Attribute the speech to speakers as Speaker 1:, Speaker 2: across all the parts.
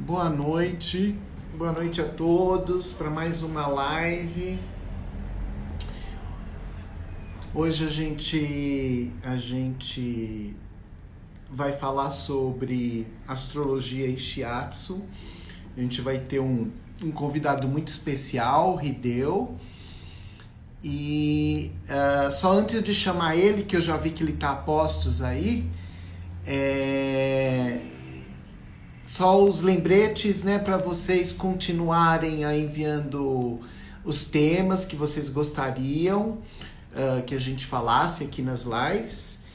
Speaker 1: Boa noite a todos para mais uma live. Hoje a gente vai falar sobre astrologia e shiatsu. A gente vai ter um convidado muito especial, Hideo. E só antes de chamar ele, que eu já vi que ele está a postos aí, só os lembretes, né, para vocês continuarem a enviando os temas que vocês gostariam que a gente falasse aqui nas lives.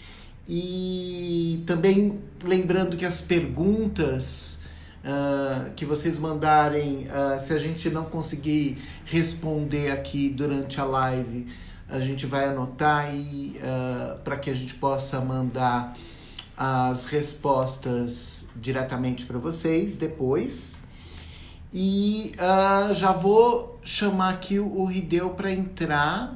Speaker 1: E também lembrando que as perguntas que vocês mandarem, se a gente não conseguir responder aqui durante a live, a gente vai anotar e para que a gente possa mandar as respostas diretamente para vocês depois. E já vou chamar aqui o Hideo para entrar.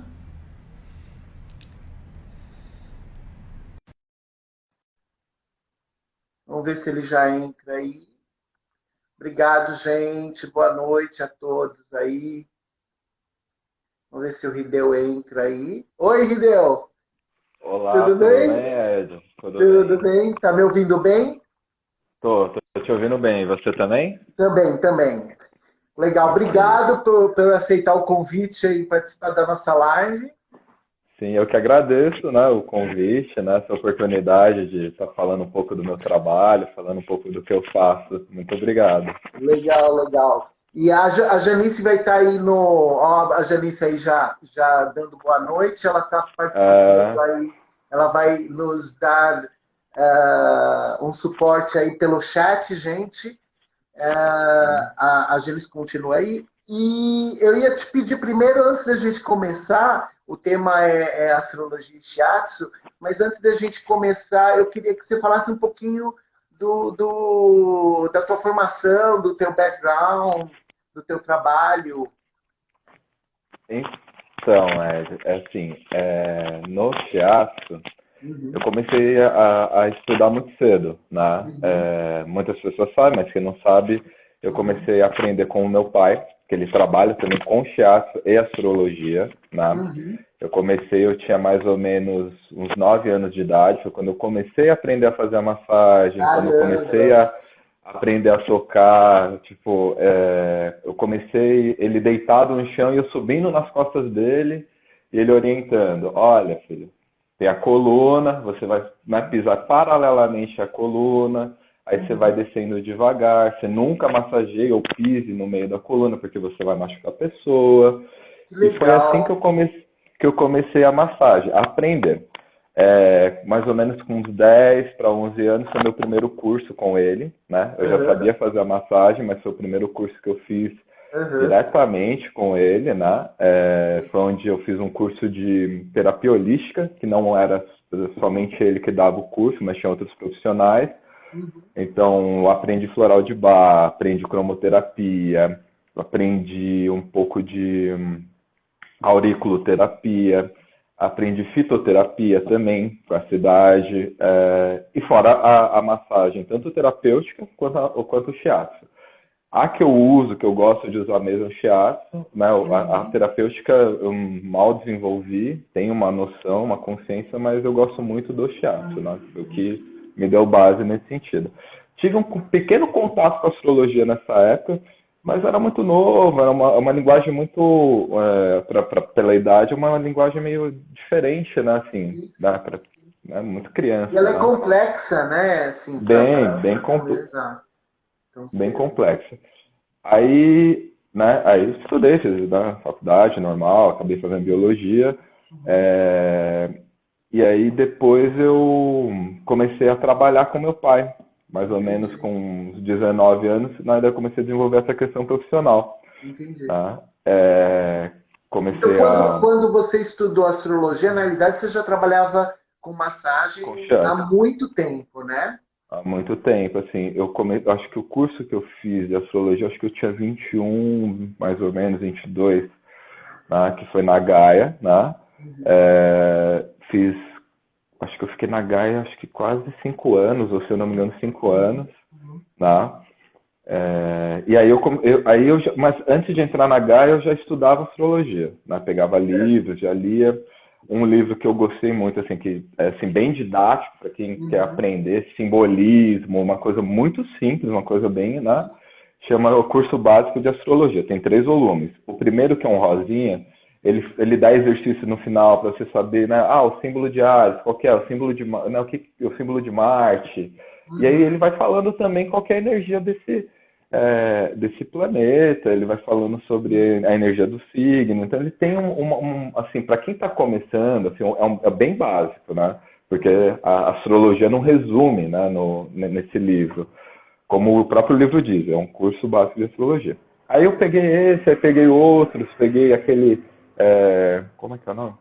Speaker 1: Vamos ver se ele já entra aí. Obrigado, gente. Boa noite a todos aí. Vamos ver se o Hideo entra aí. Oi, Hideo.
Speaker 2: Olá,
Speaker 1: Tudo
Speaker 2: tudo
Speaker 1: bem?
Speaker 2: bem, Ed? Tudo
Speaker 1: Tudo
Speaker 2: bem.
Speaker 1: bem? Tá me ouvindo bem?
Speaker 2: Tô te ouvindo bem. E você também?
Speaker 1: Também. Legal.
Speaker 2: Maravilha.
Speaker 1: Obrigado por aceitar o convite e participar da nossa live.
Speaker 2: Sim, eu que agradeço, né, o convite, né, essa oportunidade de estar falando um pouco do meu trabalho, falando um pouco do que eu faço. Muito obrigado.
Speaker 1: Legal. E a Janice vai estar aí no. Ó, a Janice aí já dando boa noite, ela está participando
Speaker 2: É,
Speaker 1: aí, ela vai nos dar um suporte aí pelo chat, gente. A Janice continua aí. E eu ia te pedir primeiro, antes da gente começar, o tema é astrologia e shiatsu, mas antes da gente começar, eu queria que você falasse um pouquinho da tua formação, do teu background, do teu trabalho.
Speaker 2: então, Ed, assim, no shiatsu, eu
Speaker 1: Uhum,
Speaker 2: comecei a estudar muito cedo, né?
Speaker 1: uhum,
Speaker 2: Muitas pessoas sabem, mas quem não sabe, eu
Speaker 1: uhum,
Speaker 2: comecei a aprender com o meu pai, que ele trabalha também com shiatsu e astrologia, né?
Speaker 1: uhum.
Speaker 2: Eu tinha mais ou menos uns 9 anos de idade, foi quando eu comecei a aprender a fazer a massagem, quando eu
Speaker 1: Caramba!
Speaker 2: comecei a aprender a tocar, tipo, eu comecei ele deitado no chão e eu subindo nas costas dele e ele orientando, olha, filho, tem a coluna, você vai pisar paralelamente à coluna, aí você vai
Speaker 1: Uhum.
Speaker 2: descendo devagar, você nunca massageia ou pise no meio da coluna, porque você vai machucar a pessoa.
Speaker 1: Que
Speaker 2: E foi assim
Speaker 1: legal!
Speaker 2: que eu comecei a massagem, a aprender. Mais ou menos com uns 10 para 11 anos foi meu primeiro curso com ele, né? Eu já
Speaker 1: Uhum,
Speaker 2: sabia fazer a massagem, mas foi o primeiro curso que eu fiz
Speaker 1: uhum.
Speaker 2: diretamente com ele, né? Foi onde eu fiz um curso de terapia holística, que não era somente ele que dava o curso, mas tinha outros profissionais.
Speaker 1: Uhum.
Speaker 2: Então, eu aprendi floral de bar, aprendi cromoterapia, aprendi um pouco de auriculoterapia, aprendi fitoterapia também com a cidade, e fora a massagem, tanto terapêutica quanto o shiatsu. A que eu uso, que eu gosto de usar mesmo, é o shiatsu, né? A
Speaker 1: Uhum.
Speaker 2: terapêutica eu mal desenvolvi, tenho uma noção, uma consciência, mas eu gosto muito do shiatsu, né? Foi o que me deu base nesse sentido. Tive um pequeno contato com a astrologia nessa época, mas era muito novo, era uma linguagem muito, pela idade, uma linguagem meio diferente, né? Assim, né? Né? Muito
Speaker 1: E ela
Speaker 2: criança,
Speaker 1: é
Speaker 2: né?
Speaker 1: complexa, né? Assim,
Speaker 2: Bem,
Speaker 1: para entender. Então,
Speaker 2: bem
Speaker 1: sei.
Speaker 2: complexa. Aí, né, aí eu estudei, fiz na faculdade normal, acabei fazendo biologia,
Speaker 1: Uhum.
Speaker 2: é, e aí depois eu comecei a trabalhar com meu pai, mais ou menos
Speaker 1: Entendi,
Speaker 2: com uns 19 anos, né, daí eu comecei a desenvolver essa questão profissional,
Speaker 1: entendi.
Speaker 2: tá?
Speaker 1: Então,
Speaker 2: Comecei a
Speaker 1: quando você estudou astrologia, na realidade você já trabalhava com massagem há
Speaker 2: conchar
Speaker 1: muito tempo, né?
Speaker 2: há muito tempo, assim, acho que o curso que eu fiz de astrologia, acho que eu tinha 21, mais ou menos, 22, né, que foi na Gaia, né?
Speaker 1: Uhum,
Speaker 2: Fiz, acho que eu fiquei na Gaia, acho que quase 5 anos, ou se eu não me engano, 5 anos,
Speaker 1: uhum,
Speaker 2: né? E aí mas antes de entrar na Gaia eu já estudava astrologia, né? Pegava livros, já lia um livro que eu gostei muito, assim, que é assim, bem didático para quem quer aprender simbolismo, uma coisa muito simples, uma coisa bem, né? Chama o Curso Básico de Astrologia. Tem 3 volumes. O primeiro, que é um rosinha, ele dá exercício no final para você saber, né? O símbolo de Ares, qual que é? O símbolo de, né? O símbolo de Marte. E aí ele vai falando também qual que é a energia desse planeta, ele vai falando sobre a energia do signo. Então ele tem assim, para quem está começando, assim, é bem básico, né? Porque a astrologia não resume, né, nesse livro. Como o próprio livro diz, é um curso básico de astrologia. Aí eu peguei esse, aí peguei outros, peguei aquele... como é que é o nome?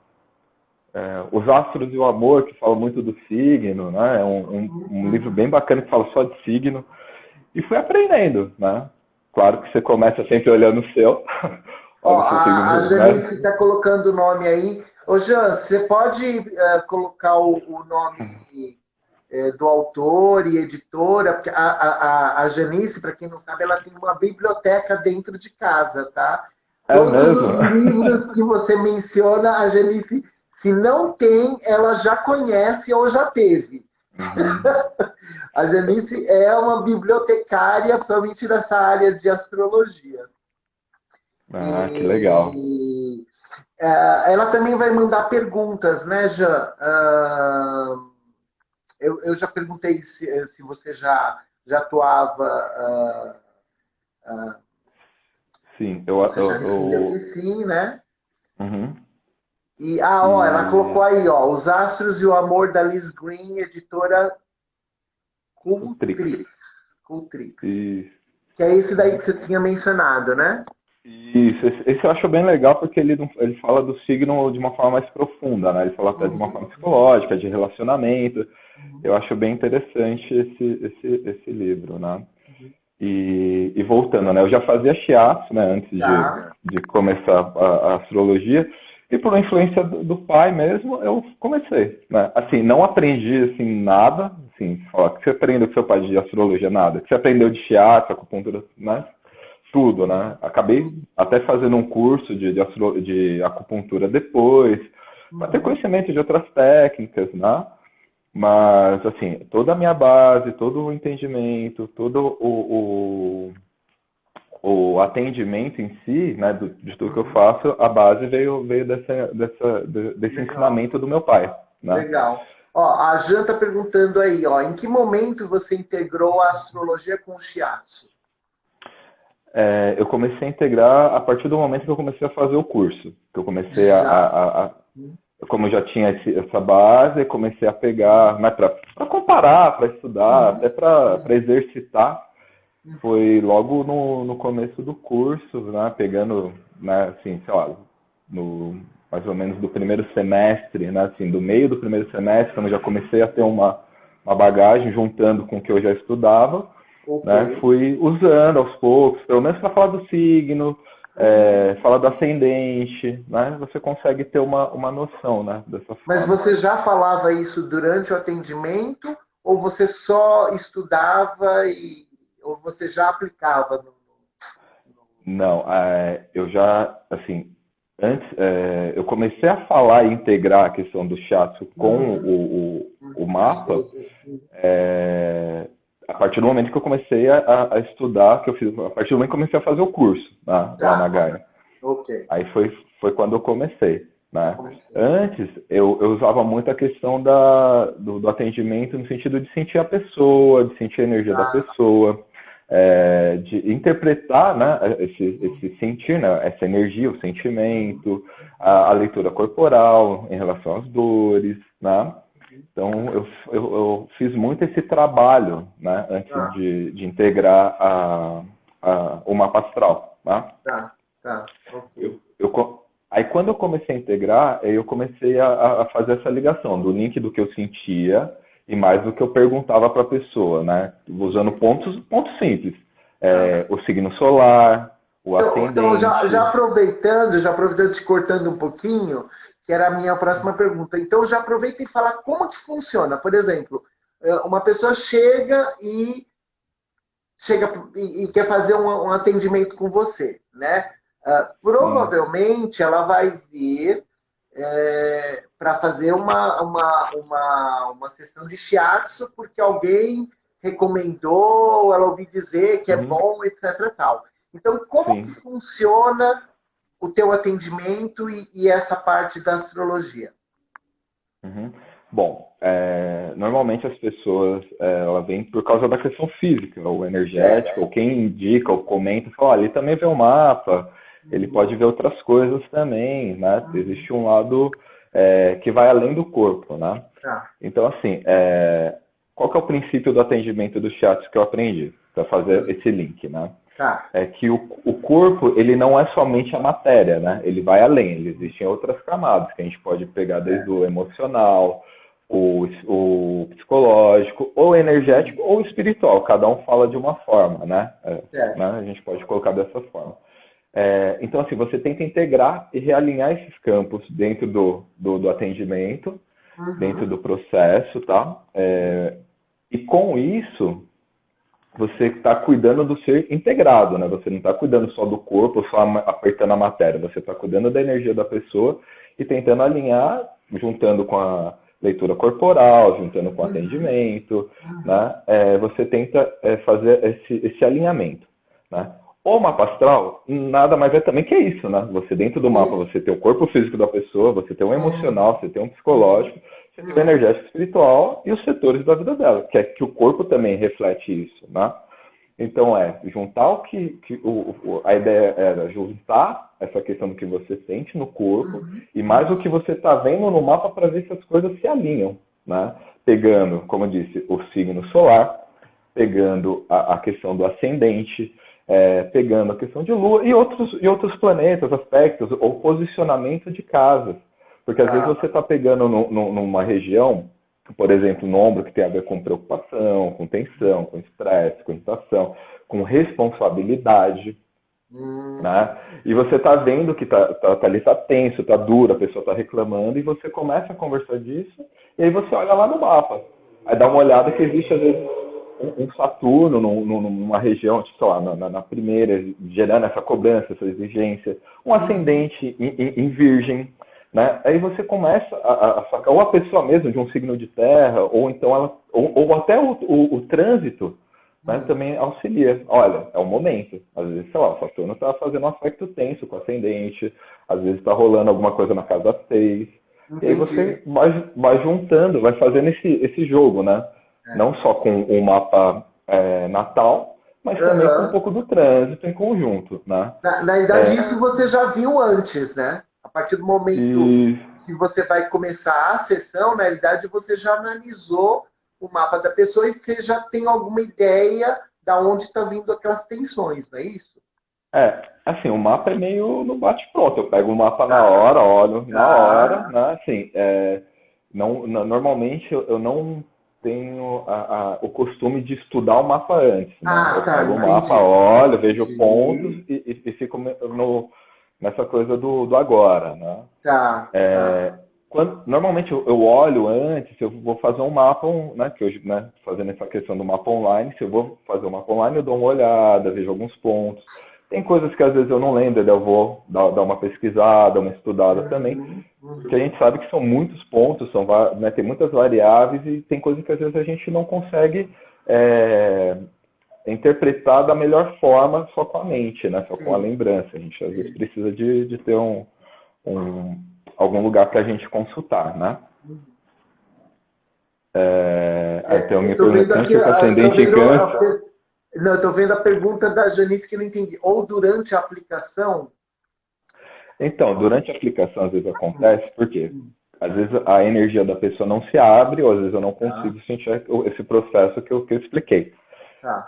Speaker 2: Os Astros e o Amor, que fala muito do signo, né? É um livro bem bacana que fala só de signo. E fui aprendendo, né? Claro que você começa sempre olhando o seu.
Speaker 1: Ó,
Speaker 2: Olha o seu
Speaker 1: a
Speaker 2: signo, né?
Speaker 1: Janice está colocando o nome aí. Ô, Jean, você pode colocar o nome do autor e editora? Porque a Janice, para quem não sabe, ela tem uma biblioteca dentro de casa, tá?
Speaker 2: É
Speaker 1: Todos
Speaker 2: mesmo?
Speaker 1: os livros que você menciona, a Janice, se não tem, ela já conhece ou já teve. A Janice é uma bibliotecária, principalmente dessa área de astrologia.
Speaker 2: Que legal.
Speaker 1: E ela também vai mandar perguntas, né, Jean? Eu já perguntei se você já atuava.
Speaker 2: Sim,
Speaker 1: Você já respondeu que sim, né?
Speaker 2: Uhum.
Speaker 1: E, ó, ela colocou aí, ó, Os Astros e o Amor, da Liz Green, editora
Speaker 2: O Trix.
Speaker 1: Cultrix.
Speaker 2: E
Speaker 1: Que é esse daí que você tinha mencionado, né?
Speaker 2: Isso, esse eu acho bem legal porque ele fala do signo de uma forma mais profunda, né? Ele fala até de uma forma psicológica, de relacionamento. Eu acho bem interessante esse livro, né? E voltando, né? Eu já fazia shiatsu, né? Antes de começar a astrologia. E por influência do pai mesmo, eu comecei, né? Assim, não aprendi, assim, nada. Assim, falar que você aprendeu com seu pai de astrologia, nada. Que você aprendeu de shiatsu, acupuntura, né? Tudo, né? Acabei até fazendo um curso de acupuntura depois, para ter conhecimento de outras técnicas, né? Mas, assim, toda a minha base, todo o entendimento, todo o atendimento em si, né, de tudo que eu faço, a base veio desse ensinamento do meu pai, né?
Speaker 1: Legal. Ó, a Jan está perguntando aí, ó, em que momento você integrou a astrologia com o shiatsu?
Speaker 2: Eu comecei a integrar a partir do momento que eu comecei a fazer o curso. Que eu comecei como eu já tinha essa base, comecei a pegar, né, para comparar, para estudar, até para exercitar. Foi logo no começo do curso, né, pegando, né, assim, sei lá, mais ou menos do primeiro semestre, né, assim, do meio do primeiro semestre, quando eu já comecei a ter uma bagagem, juntando com o que eu já estudava. Né? Fui usando aos poucos, pelo menos para falar do signo, falar do ascendente, né? Você consegue ter uma noção, né, dessa forma.
Speaker 1: Mas você já falava isso durante o atendimento ou você só estudava ou você já aplicava?
Speaker 2: Não, eu já, assim, antes, eu comecei a falar e integrar a questão do shiatsu com o mapa, a partir do momento que eu comecei a estudar, a partir do momento que eu comecei a fazer o curso, né, lá na Gaia. Aí foi quando eu comecei. Né? Antes, eu usava muito a questão do atendimento no sentido de sentir a pessoa, de sentir a energia da pessoa, de interpretar, né, esse sentir, né, essa energia, o sentimento, a leitura corporal em relação às dores, né? Então, eu fiz muito esse trabalho, né, antes de integrar o mapa astral. Né? Aí, quando eu comecei a integrar, eu comecei a fazer essa ligação do link do que eu sentia e mais do que eu perguntava para a pessoa, né? Usando pontos simples. O signo solar, o ascendente...
Speaker 1: Então, já aproveitando, te cortando um pouquinho, que era a minha próxima pergunta. Então, já aproveita e fala como que funciona. Por exemplo, uma pessoa chega e chega e quer fazer um atendimento com você, né?
Speaker 2: Sim,
Speaker 1: Provavelmente ela vai vir para fazer uma sessão de shiatsu porque alguém recomendou, ela ouviu dizer que é
Speaker 2: uhum,
Speaker 1: bom, etc. Tal. Então, como que
Speaker 2: sim.
Speaker 1: funciona o teu atendimento e essa parte da astrologia?
Speaker 2: Uhum. Bom, normalmente as pessoas ela vem por causa da questão física, ou energética, ou quem indica, ou comenta, fala, ali também vê o mapa, ele pode ver outras coisas também, né? Existe um lado que vai além do corpo, né?
Speaker 1: Tá,
Speaker 2: Então, assim, qual que é o princípio do atendimento do shiatsu que eu aprendi para fazer esse link, né?
Speaker 1: tá.
Speaker 2: É que o corpo, ele não é somente a matéria, né? Ele vai além, ele existem outras camadas que a gente pode pegar desde o emocional, o psicológico, ou energético, ou espiritual. Cada um fala de uma forma, né? Né?
Speaker 1: Certo.
Speaker 2: A gente pode colocar dessa forma. Então, assim, você tenta integrar e realinhar esses campos dentro do atendimento, dentro
Speaker 1: Uhum.
Speaker 2: do processo, tá? E com isso, você está cuidando do ser integrado, né? Você não está cuidando só do corpo, só apertando a matéria. Você está cuidando da energia da pessoa e tentando alinhar, juntando com a leitura corporal, juntando com o
Speaker 1: Uhum.
Speaker 2: atendimento,
Speaker 1: Uhum.
Speaker 2: né? Você tenta fazer esse alinhamento, né? O mapa astral nada mais é também que isso, né? Você dentro do mapa,
Speaker 1: Sim.
Speaker 2: você tem o corpo físico da pessoa, você tem o emocional, você tem o
Speaker 1: Uhum.
Speaker 2: psicológico, você tem o
Speaker 1: Uhum.
Speaker 2: energético espiritual e os setores da vida dela, que é que o corpo também reflete isso, né? Então juntar a ideia era juntar essa questão do que você sente no corpo
Speaker 1: Uhum.
Speaker 2: e mais o
Speaker 1: Uhum.
Speaker 2: que você está vendo no mapa para ver se as coisas se alinham, né? Pegando, como eu disse, o signo solar, pegando a questão do ascendente, pegando a questão de lua e outros planetas, aspectos, ou posicionamento de casas. Porque às vezes você
Speaker 1: Tá.
Speaker 2: está pegando numa região, por exemplo, no ombro, que tem a ver com preocupação, com tensão, com estresse, com irritação, com responsabilidade,
Speaker 1: Uhum.
Speaker 2: né? E você está vendo que ali está tenso, está duro, a pessoa está reclamando, e você começa a conversar disso, e aí você olha lá no mapa. Aí dá uma olhada que existe, às vezes, um Saturno numa região, tipo, sei lá, na primeira, gerando essa cobrança, essa exigência, um
Speaker 1: Uhum.
Speaker 2: ascendente em Virgem, né? Aí você começa a sacar, ou a pessoa mesmo de um signo de terra, ou então ela, ou até o trânsito, né,
Speaker 1: Uhum.
Speaker 2: também auxilia. Olha, é o momento. Às vezes, sei lá, o Saturno está fazendo um aspecto tenso com o ascendente, às vezes está rolando alguma coisa na casa 6. E aí
Speaker 1: Entendi.
Speaker 2: você vai juntando, vai fazendo esse jogo, né?
Speaker 1: É.
Speaker 2: Não só com o mapa natal, mas também com um
Speaker 1: Aham.
Speaker 2: pouco do trânsito em conjunto, né?
Speaker 1: Na verdade, isso você já viu antes, né? A partir do momento
Speaker 2: E
Speaker 1: que você vai começar a sessão, na realidade, você já analisou o mapa da pessoa e você já tem alguma ideia da onde está vindo aquelas tensões, não é isso?
Speaker 2: assim, o mapa é meio no bate-pronto. Eu pego o mapa na
Speaker 1: Tá,
Speaker 2: hora, olho na hora,
Speaker 1: tá.
Speaker 2: né? Assim, normalmente eu não tenho o costume de estudar o mapa antes, né?
Speaker 1: Ah,
Speaker 2: Eu
Speaker 1: tá,
Speaker 2: pego o mapa,
Speaker 1: entendi.
Speaker 2: olho, vejo pontos
Speaker 1: Entendi.
Speaker 2: e fico nessa coisa do agora, né?
Speaker 1: Tá, tá.
Speaker 2: Normalmente eu olho antes, eu vou fazer um mapa, né, que hoje, né, fazendo essa questão do mapa online, se eu vou fazer um mapa online, eu dou uma olhada, vejo alguns pontos. Tem coisas que às vezes eu não lembro, daí eu vou dar uma pesquisada, uma estudada também,
Speaker 1: Uhum,
Speaker 2: porque a
Speaker 1: uhum.
Speaker 2: gente sabe que são muitos pontos, né, tem muitas variáveis e tem coisas que às vezes a gente não consegue é, interpretar da melhor forma só com a mente, né, só com a
Speaker 1: Sim,
Speaker 2: lembrança. A gente às vezes
Speaker 1: sim.
Speaker 2: precisa de ter um, algum lugar para a gente consultar, né?
Speaker 1: Uhum.
Speaker 2: Então,
Speaker 1: Eu
Speaker 2: me
Speaker 1: estou vendo
Speaker 2: perguntando
Speaker 1: aqui,
Speaker 2: se com
Speaker 1: tô
Speaker 2: ascendente em
Speaker 1: vendo
Speaker 2: câncer.
Speaker 1: não, eu tô vendo a pergunta da Janice que eu não entendi. Ou durante a aplicação?
Speaker 2: Então, durante a aplicação, às vezes
Speaker 1: Hum,
Speaker 2: acontece, por quê?
Speaker 1: hum,
Speaker 2: Às vezes a energia da pessoa não se abre, ou às vezes eu não
Speaker 1: tá,
Speaker 2: consigo sentir esse processo que eu expliquei.
Speaker 1: tá,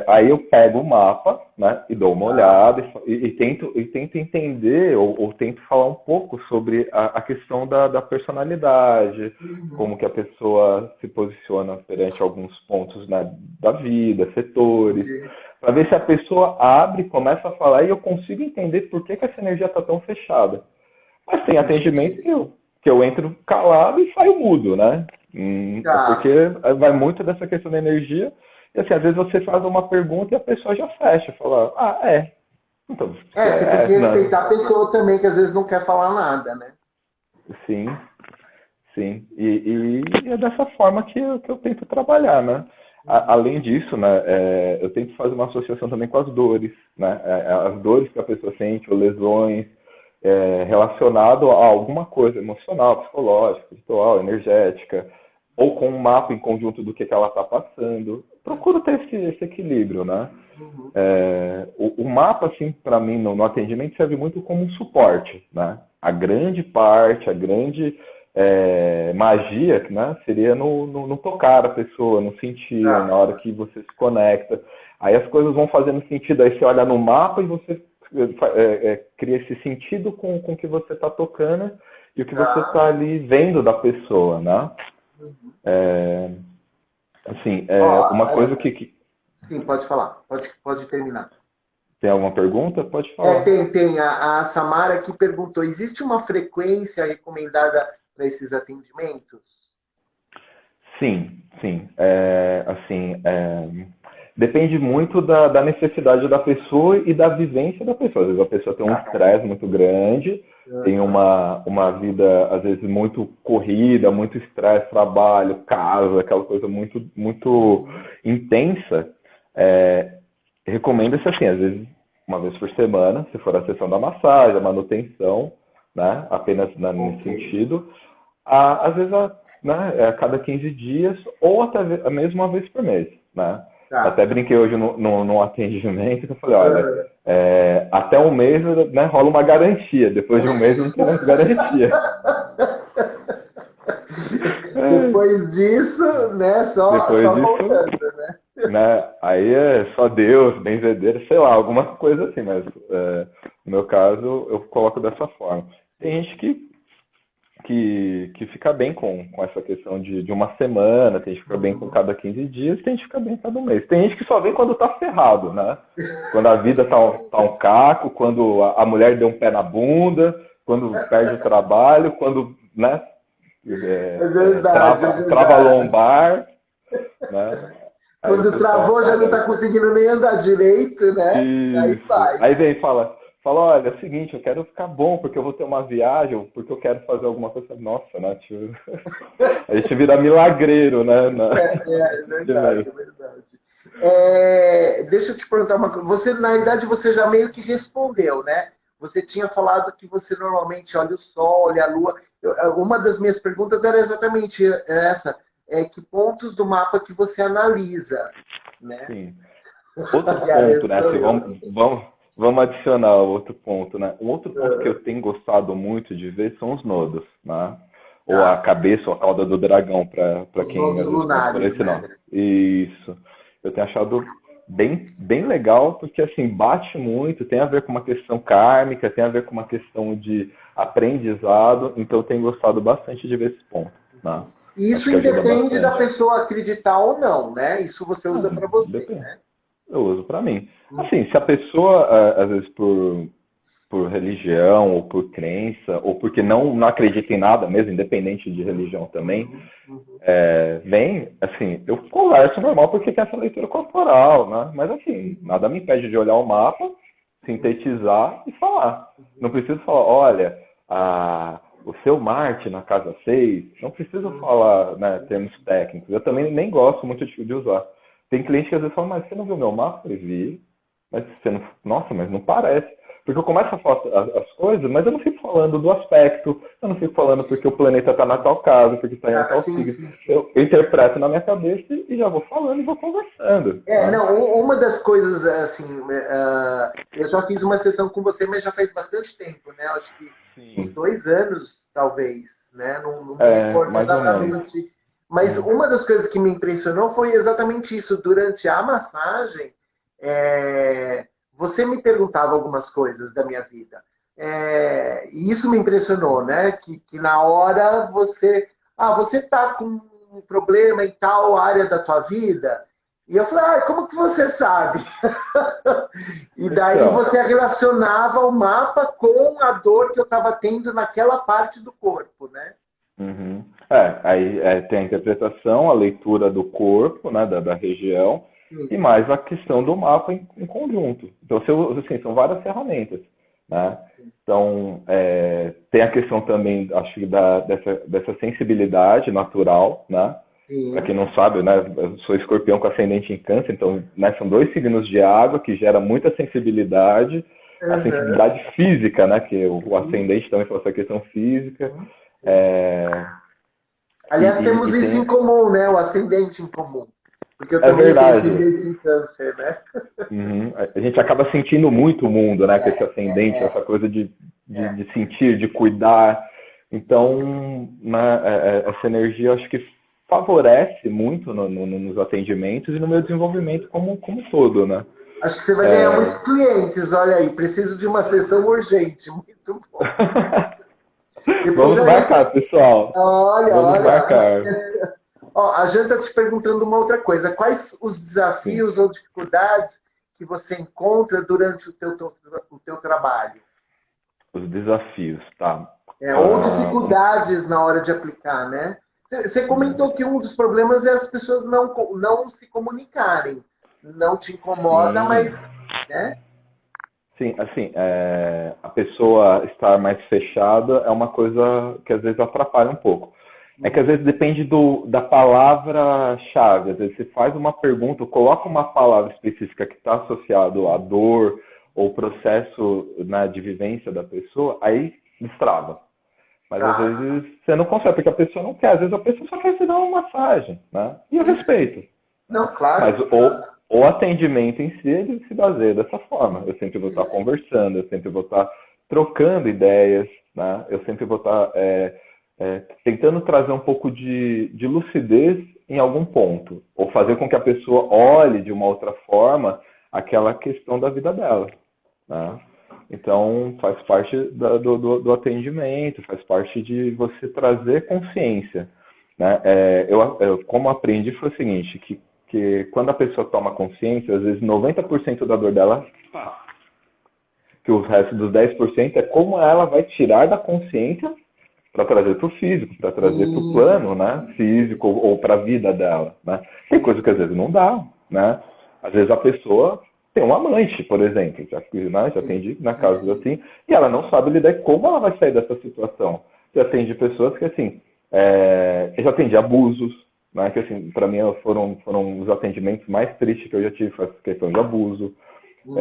Speaker 2: Aí eu pego o mapa, né, e dou uma
Speaker 1: tá.
Speaker 2: olhada e tento entender ou tento falar um pouco sobre a questão da personalidade,
Speaker 1: Uhum,
Speaker 2: como que a pessoa se posiciona perante alguns pontos, né, da vida, setores,
Speaker 1: entendi.
Speaker 2: para ver se a pessoa abre, começa a falar e eu consigo entender por que essa energia está tão fechada. Mas tem atendimento
Speaker 1: Entendi.
Speaker 2: que eu entro calado e saio mudo, né? Porque
Speaker 1: Tá.
Speaker 2: vai muito dessa questão da energia E assim, às vezes você faz uma pergunta e a pessoa já fecha, fala, então,
Speaker 3: Você tem que
Speaker 2: não,
Speaker 3: respeitar a pessoa também, que às vezes não quer falar nada, né?
Speaker 2: sim, sim. E é dessa forma que eu tento trabalhar, né? Além disso, né, eu tento fazer uma associação também com as dores, né? As dores que a pessoa sente, ou lesões, relacionado a alguma coisa emocional, psicológica, espiritual, energética, ou com um mapa em conjunto do que ela está passando. Procuro ter esse equilíbrio, né?
Speaker 3: Uhum.
Speaker 2: O mapa, assim, para mim, no atendimento, serve muito como um suporte, né? A grande parte, a grande magia, né, seria no tocar a pessoa, no sentir, na hora que você se conecta. Aí as coisas vão fazendo sentido, aí você olha no mapa e você cria esse sentido com o que você está tocando e o que você está ali vendo da pessoa, né? Assim, uma coisa que...
Speaker 3: Sim, pode falar. Pode terminar.
Speaker 2: Tem alguma pergunta? Pode falar.
Speaker 3: Tem. A Samara aqui perguntou: existe uma frequência recomendada para esses atendimentos?
Speaker 2: Sim, sim. Depende muito da necessidade da pessoa e da vivência da pessoa. Às vezes a pessoa tem um estresse muito grande, tem uma vida, às vezes, muito corrida, muito estresse, trabalho, casa, aquela coisa muito, muito intensa. Recomenda-se assim, às vezes, uma vez por semana, se for a sessão da massagem, a manutenção, né? Apenas nesse sentido. Às vezes, a cada 15 dias, ou até mesmo uma vez por mês, né? Até brinquei hoje no atendimento, que eu falei, olha, até um mês, né, rola uma garantia, depois de um mês não tem mais garantia.
Speaker 3: Depois disso, né, só voltando,
Speaker 2: né? Aí é só Deus, benzedeiro, sei lá, alguma coisa assim, mas no meu caso eu coloco dessa forma. Tem gente que fica bem com essa questão de uma semana, tem gente que fica bem com cada 15 dias, tem gente que fica bem cada um mês. Tem gente que só vem quando tá ferrado, né? Quando a vida tá um caco, quando a mulher deu um pé na bunda, quando perde o trabalho, quando, né? Trava a lombar, né?
Speaker 3: Quando travou, já não está conseguindo nem andar direito, né? Aí vai.
Speaker 2: Aí vem e fala, olha, é o seguinte, eu quero ficar bom, porque eu vou ter uma viagem, ou porque eu quero fazer alguma coisa. Nossa, né? A gente vira milagreiro, né?
Speaker 3: É verdade. Deixa eu te perguntar uma coisa. Você, na verdade, você já meio que respondeu, né? Você tinha falado que você normalmente olha o sol, olha a lua. Uma das minhas perguntas era exatamente essa. Que pontos do mapa que você analisa, né?
Speaker 2: Sim. Outro ponto, né? Vamos adicionar outro ponto, né? Um outro ponto que eu tenho gostado muito de ver são os nodos, né? Ou a cabeça ou a cauda do dragão, para quem às vezes por esse nome. Isso. Eu tenho achado bem legal, porque assim, bate muito, tem a ver com uma questão kármica, tem a ver com uma questão de aprendizado, então eu tenho gostado bastante de ver esse ponto, né?
Speaker 3: Isso independe da pessoa acreditar ou não, né? Isso você usa para você, né?
Speaker 2: Eu uso para mim. Assim, se a pessoa, às vezes por religião, ou por crença, ou porque não acredita em nada mesmo, independente de religião também, vem, assim, eu converso normal porque tem essa leitura corporal, né? Mas assim, nada me impede de olhar o mapa, sintetizar e falar. Não preciso falar, olha, o seu Marte na casa 6, não preciso falar, né, termos técnicos. Eu também nem gosto muito de usar. Tem cliente que às vezes fala, mas você não viu meu mapa? Eu vi, mas você não... Nossa, mas não parece. Porque eu começo a falar as coisas, mas eu não fico falando do aspecto, eu não fico falando porque o planeta está na tal casa, porque está em tal signo. Eu interpreto na minha cabeça e já vou falando e vou conversando.
Speaker 3: Uma das coisas, assim, eu já fiz uma sessão com você, mas já faz bastante tempo, né? Acho que uns 2 anos, talvez, né? Não me recordo exatamente. Mas uma das coisas que me impressionou foi exatamente isso. Durante a massagem, você me perguntava algumas coisas da minha vida. E isso me impressionou, né? Que na hora você está com um problema em tal área da tua vida? E eu falei, como que você sabe? E daí você relacionava o mapa com a dor que eu estava tendo naquela parte do corpo, né?
Speaker 2: Aí tem a interpretação, a leitura do corpo, né, da região,
Speaker 3: Sim.
Speaker 2: e mais a questão do mapa em conjunto. Então, assim, são várias ferramentas, né? Então, tem a questão também, acho que dessa sensibilidade natural, né? Para quem
Speaker 3: Sim.
Speaker 2: não sabe, né, eu sou escorpião com ascendente em câncer, então, né, são 2 signos de água que gera muita sensibilidade, a
Speaker 3: Aham.
Speaker 2: sensibilidade física, né, que o ascendente também fala essa questão física, é,
Speaker 3: Aliás, temos
Speaker 2: e
Speaker 3: isso em
Speaker 2: tem,
Speaker 3: comum, né? O ascendente em comum. Porque eu
Speaker 2: é
Speaker 3: também tenho
Speaker 2: verdade,
Speaker 3: ascendente em câncer, né?
Speaker 2: uhum, a gente acaba sentindo muito o mundo, né, com esse ascendente,
Speaker 3: É,
Speaker 2: essa coisa
Speaker 3: é.
Speaker 2: de sentir, de cuidar, então, né, essa energia, eu acho que favorece muito nos atendimentos e no meu desenvolvimento como um todo, né?
Speaker 3: Acho que você vai ganhar muitos
Speaker 2: É...
Speaker 3: clientes, olha aí. Preciso de uma sessão urgente. Muito bom. Depois
Speaker 2: Vamos
Speaker 3: a gente.
Speaker 2: marcar, pessoal.
Speaker 3: Olha,
Speaker 2: Vamos
Speaker 3: olha.
Speaker 2: marcar.
Speaker 3: Ó, a Janta está te perguntando uma outra coisa. Quais os
Speaker 2: Sim,
Speaker 3: desafios ou dificuldades que você encontra durante o teu trabalho?
Speaker 2: os desafios, tá?
Speaker 3: Ou
Speaker 2: Ah,
Speaker 3: dificuldades na hora de aplicar, né? Você comentou que um dos problemas é as pessoas não se comunicarem. Não te incomoda, mas,
Speaker 2: sim,
Speaker 3: né?
Speaker 2: sim, assim, a pessoa estar mais fechada é uma coisa que às vezes atrapalha um pouco. É que às vezes depende da palavra-chave. Às vezes você faz uma pergunta, coloca uma palavra específica que está associado à dor ou processo, né, de vivência da pessoa, aí destrava. Mas às
Speaker 3: Tá.
Speaker 2: vezes você não consegue, porque a pessoa não quer. Às vezes a pessoa só quer se dar uma massagem, né? E eu
Speaker 3: Sim, sim.
Speaker 2: respeito.
Speaker 3: Não,
Speaker 2: Mas
Speaker 3: claro.
Speaker 2: o atendimento em si, ele se baseia dessa forma. Eu sempre vou estar conversando, eu sempre vou estar trocando ideias, né? Eu sempre vou estar tentando trazer um pouco de lucidez em algum ponto. Ou fazer com que a pessoa olhe de uma outra forma aquela questão da vida dela, né? Então, faz parte do atendimento, faz parte de você trazer consciência, né? Eu, como aprendi, foi o seguinte, que quando a pessoa toma consciência, às vezes 90% da dor dela passa. Que o resto dos 10% é como ela vai tirar da consciência para trazer para o físico, para trazer para o
Speaker 3: Sim,
Speaker 2: plano, né, físico ou para a vida dela, né? Tem coisa que às vezes não dá, né? Às vezes a pessoa tem um amante, por exemplo, já
Speaker 3: sim,
Speaker 2: atendi na
Speaker 3: sim,
Speaker 2: casos
Speaker 3: sim.
Speaker 2: assim, e ela não sabe lidar como ela vai sair dessa situação. Já atende pessoas que assim, eu já atendi abusos, né? Que assim, para mim foram os atendimentos mais tristes que eu já tive, foi essa questão de abuso.
Speaker 3: Uhum.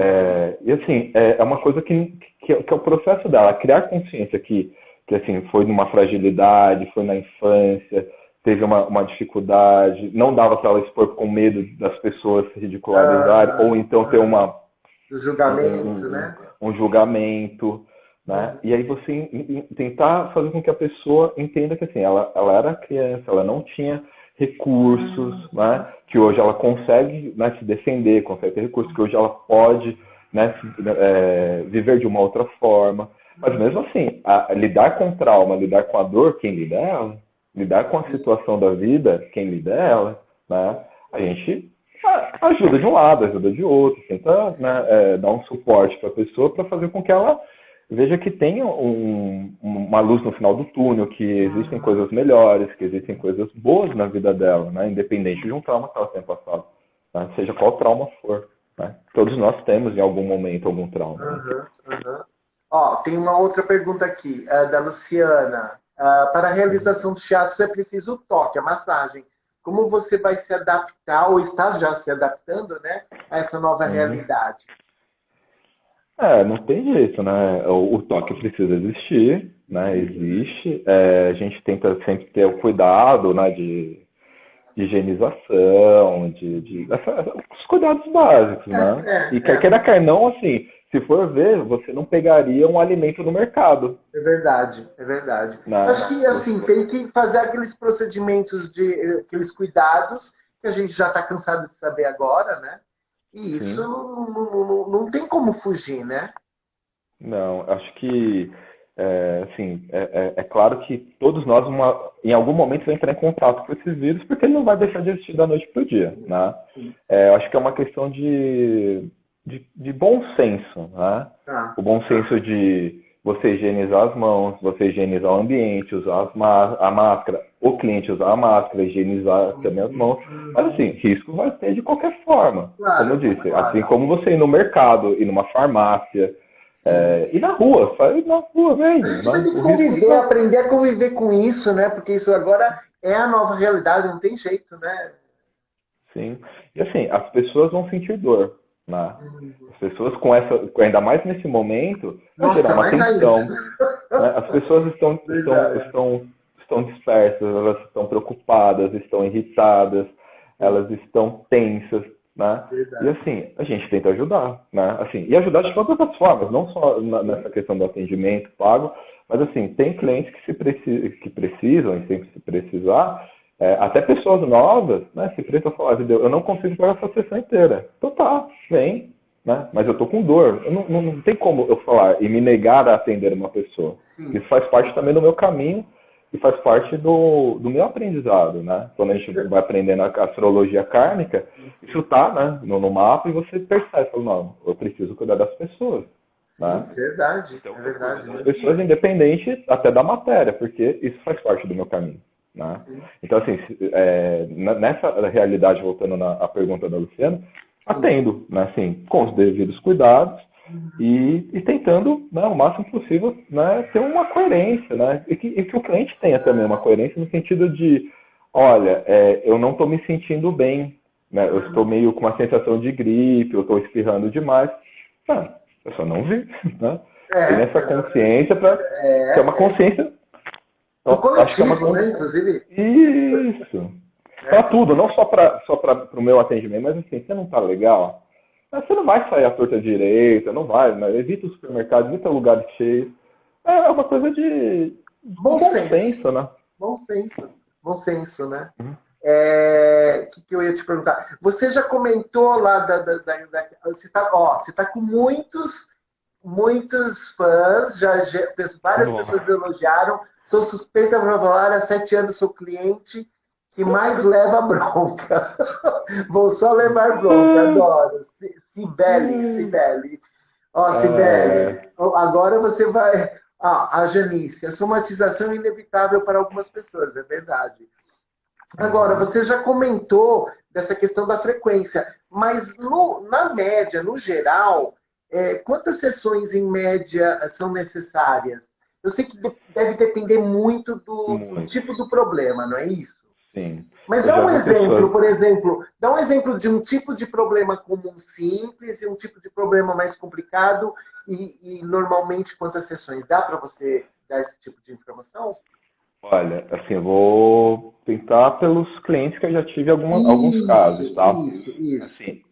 Speaker 2: E assim, é uma coisa que é o processo dela, criar consciência que assim, foi numa fragilidade, foi na infância, teve uma dificuldade, não dava para ela expor com medo das pessoas se ridicularizarem, ou
Speaker 3: Aham,
Speaker 2: então ter
Speaker 3: aham. Do julgamento, né?
Speaker 2: um julgamento, né?
Speaker 3: Uhum.
Speaker 2: E aí você tentar fazer com que a pessoa entenda que assim, ela era criança, ela não tinha recursos, né? Que hoje ela consegue, né, se defender, consegue ter recursos, que hoje ela pode, né, viver de uma outra forma. Mas mesmo assim, lidar com o trauma, lidar com a dor, quem lida é ela. Lidar com a situação da vida, quem lida é ela, né? A gente ajuda de um lado, ajuda de outro, tenta, né, dar um suporte para a pessoa para fazer com que ela veja que tem uma luz no final do túnel, que existem coisas melhores, que existem coisas boas na vida dela, né, independente de um trauma que ela tenha passado, né, seja qual trauma for. Né. Todos nós temos em algum momento algum trauma. Né.
Speaker 3: Aham, aham. Ó, tem uma outra pergunta aqui, da Luciana. Para a realização do shiatsu é preciso o toque, a massagem. Como você vai se adaptar, ou está já se adaptando, né, a essa nova
Speaker 2: Uhum.
Speaker 3: realidade?
Speaker 2: Não tem jeito, né? O toque precisa existir, né? Existe. A gente tenta sempre ter o cuidado, né? De higienização, os cuidados básicos,
Speaker 3: É,
Speaker 2: né? E
Speaker 3: é,
Speaker 2: quer
Speaker 3: é,
Speaker 2: queira, quer não, assim, se for ver, você não pegaria um alimento no mercado,
Speaker 3: é verdade, é verdade. Acho
Speaker 2: né?
Speaker 3: que, assim, tem que fazer aqueles procedimentos, aqueles cuidados que a gente já está cansado de saber agora, né? E isso
Speaker 2: Sim.
Speaker 3: não tem como fugir, né?
Speaker 2: Não, acho que, assim, é claro que todos nós, em algum momento, vamos entrar em contato com esses vírus, porque ele não vai deixar de existir da noite para o dia, né? Eu acho que é uma questão de bom senso, né?
Speaker 3: Tá.
Speaker 2: O bom senso de você higienizar as mãos, você higienizar o ambiente, usar a máscara, o cliente usar a máscara, higienizar também as mãos. Mas, assim, risco vai ter de qualquer forma.
Speaker 3: Claro,
Speaker 2: Como eu disse,
Speaker 3: claro.
Speaker 2: assim como você ir no mercado, ir numa farmácia, ir na rua, sai na rua
Speaker 3: A
Speaker 2: mesmo.
Speaker 3: gente vai
Speaker 2: Né?
Speaker 3: ter que
Speaker 2: O risco
Speaker 3: conviver,
Speaker 2: tá...
Speaker 3: aprender a conviver com isso, né? Porque isso agora é a nova realidade, não tem jeito, né?
Speaker 2: Sim. E assim, as pessoas vão sentir dor, né? As pessoas com essa, ainda mais nesse momento, vai gerar
Speaker 3: Nossa,
Speaker 2: uma
Speaker 3: mais
Speaker 2: tensão,
Speaker 3: ainda.
Speaker 2: né? As pessoas
Speaker 3: Verdade.
Speaker 2: estão dispersas, elas estão preocupadas, estão irritadas, elas estão tensas, né? E
Speaker 3: Verdade.
Speaker 2: assim, a gente tenta ajudar, né? Assim, e ajudar de todas as formas, não só nessa questão do atendimento pago, mas assim, tem clientes que precisam, e sempre se precisar, até pessoas novas, né? Se precisam falar, eu não consigo pagar essa sessão inteira. Então tá, vem, né? Mas eu tô com dor. Não tem como eu falar e me negar a atender uma pessoa.
Speaker 3: Sim.
Speaker 2: Isso faz parte também do meu caminho e faz parte do meu aprendizado, né? Quando a gente vai aprendendo a astrologia kármica, isso tá, né, no mapa e você percebe, fala, não, eu preciso cuidar das pessoas, né?
Speaker 3: Sim, verdade.
Speaker 2: Então,
Speaker 3: É
Speaker 2: eu cuido
Speaker 3: verdade.
Speaker 2: das pessoas independente até da matéria, porque isso faz parte do meu caminho, né?
Speaker 3: Sim.
Speaker 2: Então, assim, nessa realidade, voltando à pergunta da Luciana, atendo, né, assim, com os devidos cuidados e tentando, né, o máximo possível, né, ter uma coerência, né, e que o cliente tenha também uma coerência no sentido de, olha, eu não estou me sentindo bem, né, eu estou meio com uma sensação de gripe, eu estou espirrando demais, eu só não vi, né? Tem essa consciência para ter uma consciência.
Speaker 3: Do
Speaker 2: Acho que é
Speaker 3: coletivo,
Speaker 2: uma.
Speaker 3: né, inclusive.
Speaker 2: Isso. Para tudo, não só para o meu atendimento, mas assim, você não está legal, você não vai sair à torta direita, não vai, né? Evita o supermercado, evita lugares cheios. É uma coisa de
Speaker 3: Bom
Speaker 2: bom
Speaker 3: senso.
Speaker 2: senso, né?
Speaker 3: Bom senso. Bom senso, né?
Speaker 2: Uhum.
Speaker 3: Que eu ia te perguntar? Você já comentou lá você está com muitos fãs, várias
Speaker 2: Bom.
Speaker 3: pessoas elogiaram. Sou suspeita para falar, há 7 anos sou cliente que mais leva bronca. Vou só levar bronca, adoro. Cibele. Ó, Cibele, agora você vai. A Janice, a somatização é inevitável para algumas pessoas, é verdade. Agora, você já comentou dessa questão da frequência, mas na média, no geral, quantas sessões em média são necessárias? Eu sei que deve depender muito do
Speaker 2: Muito,
Speaker 3: tipo do problema, não é isso?
Speaker 2: sim.
Speaker 3: Mas
Speaker 2: Eu
Speaker 3: dá
Speaker 2: já
Speaker 3: um
Speaker 2: vi
Speaker 3: exemplo,
Speaker 2: pessoas.
Speaker 3: por exemplo, dá um exemplo de um tipo de problema comum simples e um tipo de problema mais complicado e normalmente quantas sessões? Dá para você dar esse tipo de informação?
Speaker 2: Olha, assim, eu vou tentar pelos clientes que eu já tive alguns casos, tá?
Speaker 3: Isso.
Speaker 2: Assim,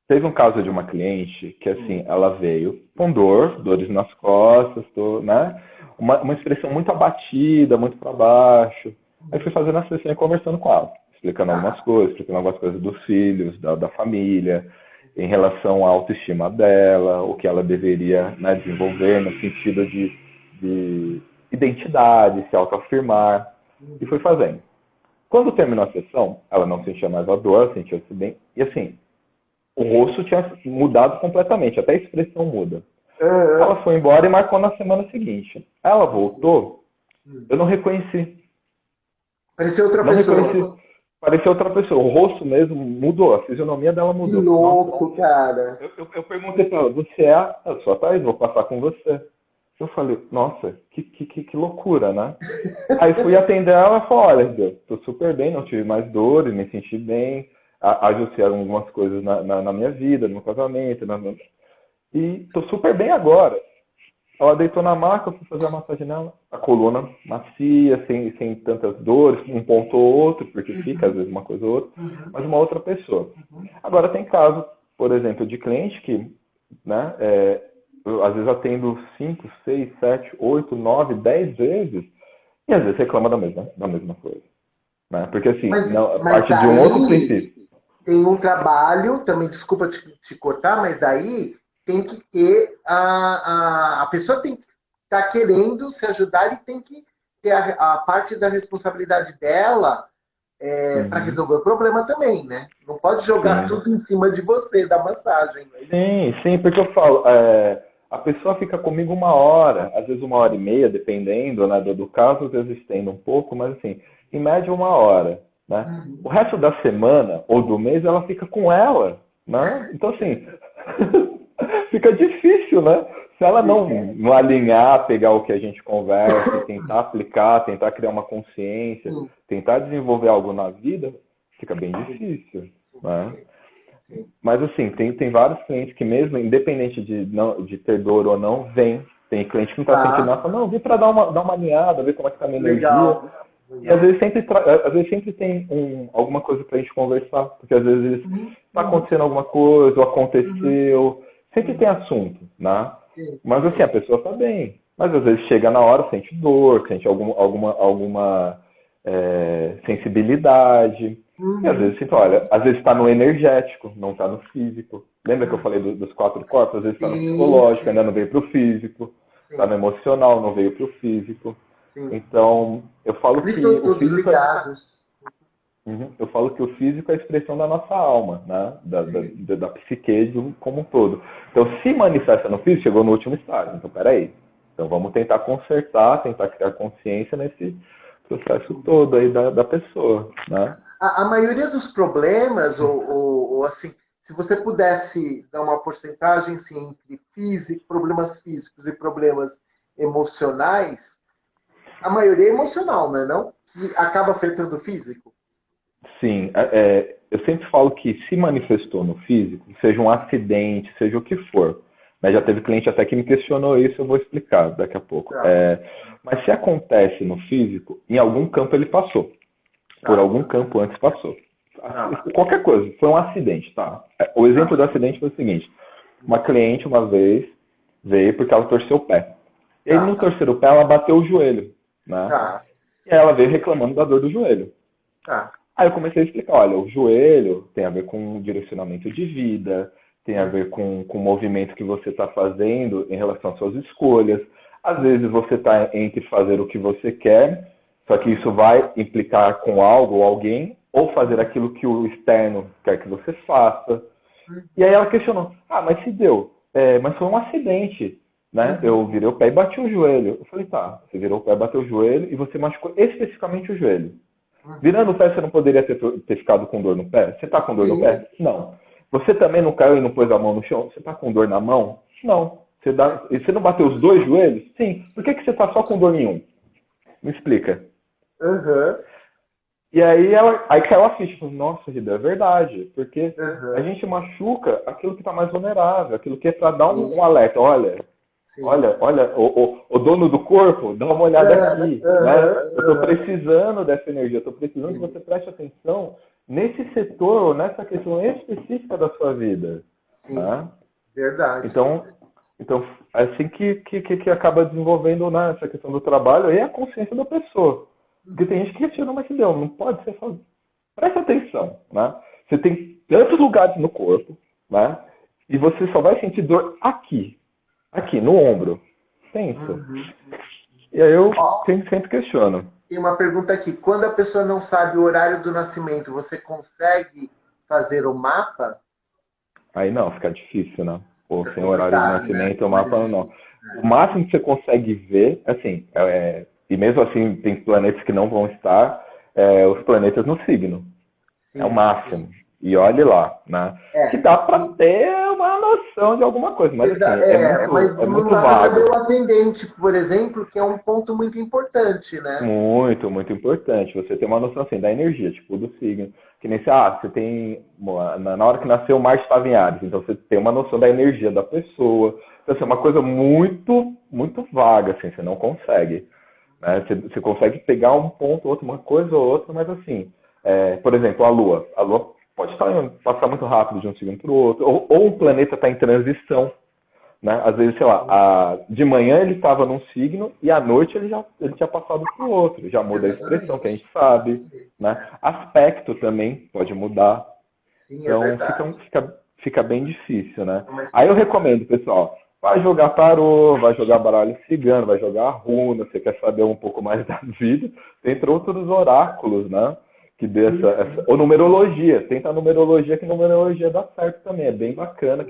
Speaker 2: teve um caso de uma cliente que, assim, ela veio com dores nas costas, né? Uma expressão muito abatida, muito para baixo. Aí fui fazendo a sessão e conversando com ela, explicando algumas coisas dos filhos, da família, em relação à autoestima dela, o que ela deveria, né, desenvolver no sentido de identidade, se autoafirmar, e fui fazendo. Quando terminou a sessão, ela não sentia mais a dor, ela sentia-se bem, e assim, o rosto tinha mudado completamente, até a expressão muda. Ela foi embora e marcou na semana seguinte. Ela voltou, eu não reconheci.
Speaker 3: Parecia outra
Speaker 2: Não
Speaker 3: pessoa.
Speaker 2: reconheci. Parecia outra pessoa. O rosto mesmo mudou, a fisionomia dela
Speaker 3: Que
Speaker 2: mudou.
Speaker 3: louco,
Speaker 2: Nossa.
Speaker 3: cara.
Speaker 2: Eu perguntei pra ela, você é? Eu sou a Thaís, vou passar com você. Eu falei, nossa, que loucura, né? Aí fui atender ela e falei, olha, tô super bem, não tive mais dores, me senti bem, ajustei algumas coisas na minha vida, no meu casamento, e tô super bem agora. Ela deitou na maca, eu fui fazer a massagem nela, a coluna macia, sem tantas dores, um ponto ou outro, porque fica às vezes uma coisa ou outra, mas uma outra pessoa. Agora tem caso, por exemplo, de cliente que, né, eu às vezes atendo 5, 6, 7, 8, 9, 10 vezes, e às vezes reclama da mesma coisa. Né? Porque assim, a
Speaker 3: Mas
Speaker 2: parte de um outro
Speaker 3: daí
Speaker 2: princípio.
Speaker 3: tem um trabalho, também desculpa te cortar, mas daí tem que ter a pessoa tem que estar querendo se ajudar e tem que ter a parte da responsabilidade dela para resolver o problema também, né? Não pode jogar
Speaker 2: Sim.
Speaker 3: tudo em cima de você, da massagem. Né?
Speaker 2: Sim, porque eu falo, a pessoa fica comigo 1 hora, às vezes 1 hora e meia, dependendo, né, do caso, às vezes estende um pouco, mas assim, em média 1 hora, né? O resto da semana ou do mês ela fica com ela, né? Então, assim, fica difícil, né? Se ela não alinhar, pegar o que a gente conversa, tentar aplicar, tentar criar uma consciência, tentar desenvolver algo na vida, fica bem difícil, né? Mas, assim, tem vários clientes que mesmo, independente de ter dor ou não, vem. Tem cliente que não está sentindo nada, fala, não, vem para dar uma alinhada, ver como é que está a minha energia. E às vezes sempre tem alguma coisa pra gente conversar, porque às vezes tá acontecendo alguma coisa, ou aconteceu, sempre tem assunto, né? Mas assim, a pessoa tá bem, mas às vezes chega na hora, sente dor, sente alguma sensibilidade, e às vezes sinto, olha, às vezes tá no energético, não tá no físico. Lembra que eu falei dos 4 corpos? Às vezes tá no psicológico, ainda não veio pro físico, tá no emocional, não veio pro físico. Então, eu falo que o físico eu falo que o físico é a expressão da nossa alma, né? Da psique como um todo. Então, se manifesta no físico, chegou no último estágio. Então, peraí. Então, vamos tentar consertar, tentar criar consciência nesse processo todo aí da pessoa, né?
Speaker 3: A maioria dos problemas, ou assim, se você pudesse dar uma porcentagem assim, entre problemas físicos e problemas emocionais, a maioria é emocional, né, não? Que acaba afetando o físico.
Speaker 2: Sim, eu sempre falo que se manifestou no físico, seja um acidente, seja o que for, né? Já teve cliente até que me questionou isso, eu vou explicar daqui a pouco. Mas se acontece no físico, em algum campo ele passou. Por algum campo antes passou. Qualquer coisa, foi um acidente, tá? O exemplo do acidente foi o seguinte, uma cliente uma vez veio porque ela torceu o pé. E aí no torcer o pé ela bateu o joelho, né? E aí ela veio reclamando da dor do joelho. Aí eu comecei a explicar, olha, o joelho tem a ver com direcionamento de vida, tem a ver com o movimento que você está fazendo em relação às suas escolhas. Às vezes você está entre fazer o que você quer, só que isso vai implicar com algo ou alguém, ou fazer aquilo que o externo quer que você faça. E aí ela questionou, mas se deu, mas foi um acidente, né? Eu virei o pé e bati o joelho. Eu falei, tá, você virou o pé, bateu o joelho e você machucou especificamente o joelho. Virando o pé, você não poderia ter ficado com dor no pé? Você está com dor no pé? Não. Você também não caiu e não pôs a mão no chão? Você está com dor na mão? Não. Você não bateu os 2 joelhos? Sim. Por que você está só com dor em um? Me explica. E aí caiu a ficha. Falei, nossa, Rida, é verdade. Porque a gente machuca aquilo que está mais vulnerável, aquilo que é para dar um alerta. Olha, o dono do corpo, dá uma olhada aqui, né? Eu estou precisando dessa energia, estou precisando que você preste atenção nesse setor, nessa questão específica da sua vida. Né?
Speaker 3: Verdade.
Speaker 2: Então, é assim que acaba desenvolvendo, né, essa questão do trabalho e a consciência da pessoa. Porque tem gente que questiona, mas que não pode ser só. Preste atenção, né? Você tem tantos lugares no corpo, né? E você só vai sentir dor aqui, no ombro. Pensa. E aí eu sempre questiono.
Speaker 3: Tem uma pergunta aqui. Quando a pessoa não sabe o horário do nascimento, você consegue fazer o mapa?
Speaker 2: Aí não, fica difícil, né? Pô, sem horário de nascimento, né? O mapa não. O máximo que você consegue ver, assim, e mesmo assim tem planetas que não vão estar, os planetas no signo. É o máximo. E olhe lá, né? Que dá para ter uma noção de alguma coisa, mas assim, é muito vago.
Speaker 3: O ascendente, por exemplo, que é um ponto muito importante, né?
Speaker 2: Muito, muito importante. Você ter uma noção assim, da energia, tipo, do signo. Que nem você tem, na hora que nasceu, Marte estava em Áries, então você tem uma noção da energia da pessoa. Então, assim, é uma coisa muito, muito vaga, assim, você não consegue. Né? Você consegue pegar um ponto, outro, uma coisa ou outra, mas assim, por exemplo, a Lua. A Lua pode passar muito rápido de um signo para o outro, ou um planeta está em transição, né? Às vezes, sei lá, de manhã ele estava num signo e à noite ele tinha passado para o outro, já muda a expressão, que a gente sabe, né? Aspecto também pode mudar, então fica bem difícil, né? Aí eu recomendo, pessoal, vai jogar tarô, vai jogar baralho cigano, vai jogar runa, você quer saber um pouco mais da vida, entre outros oráculos, né? Que dê ou numerologia, tenta a numerologia, que numerologia dá certo também, é bem bacana,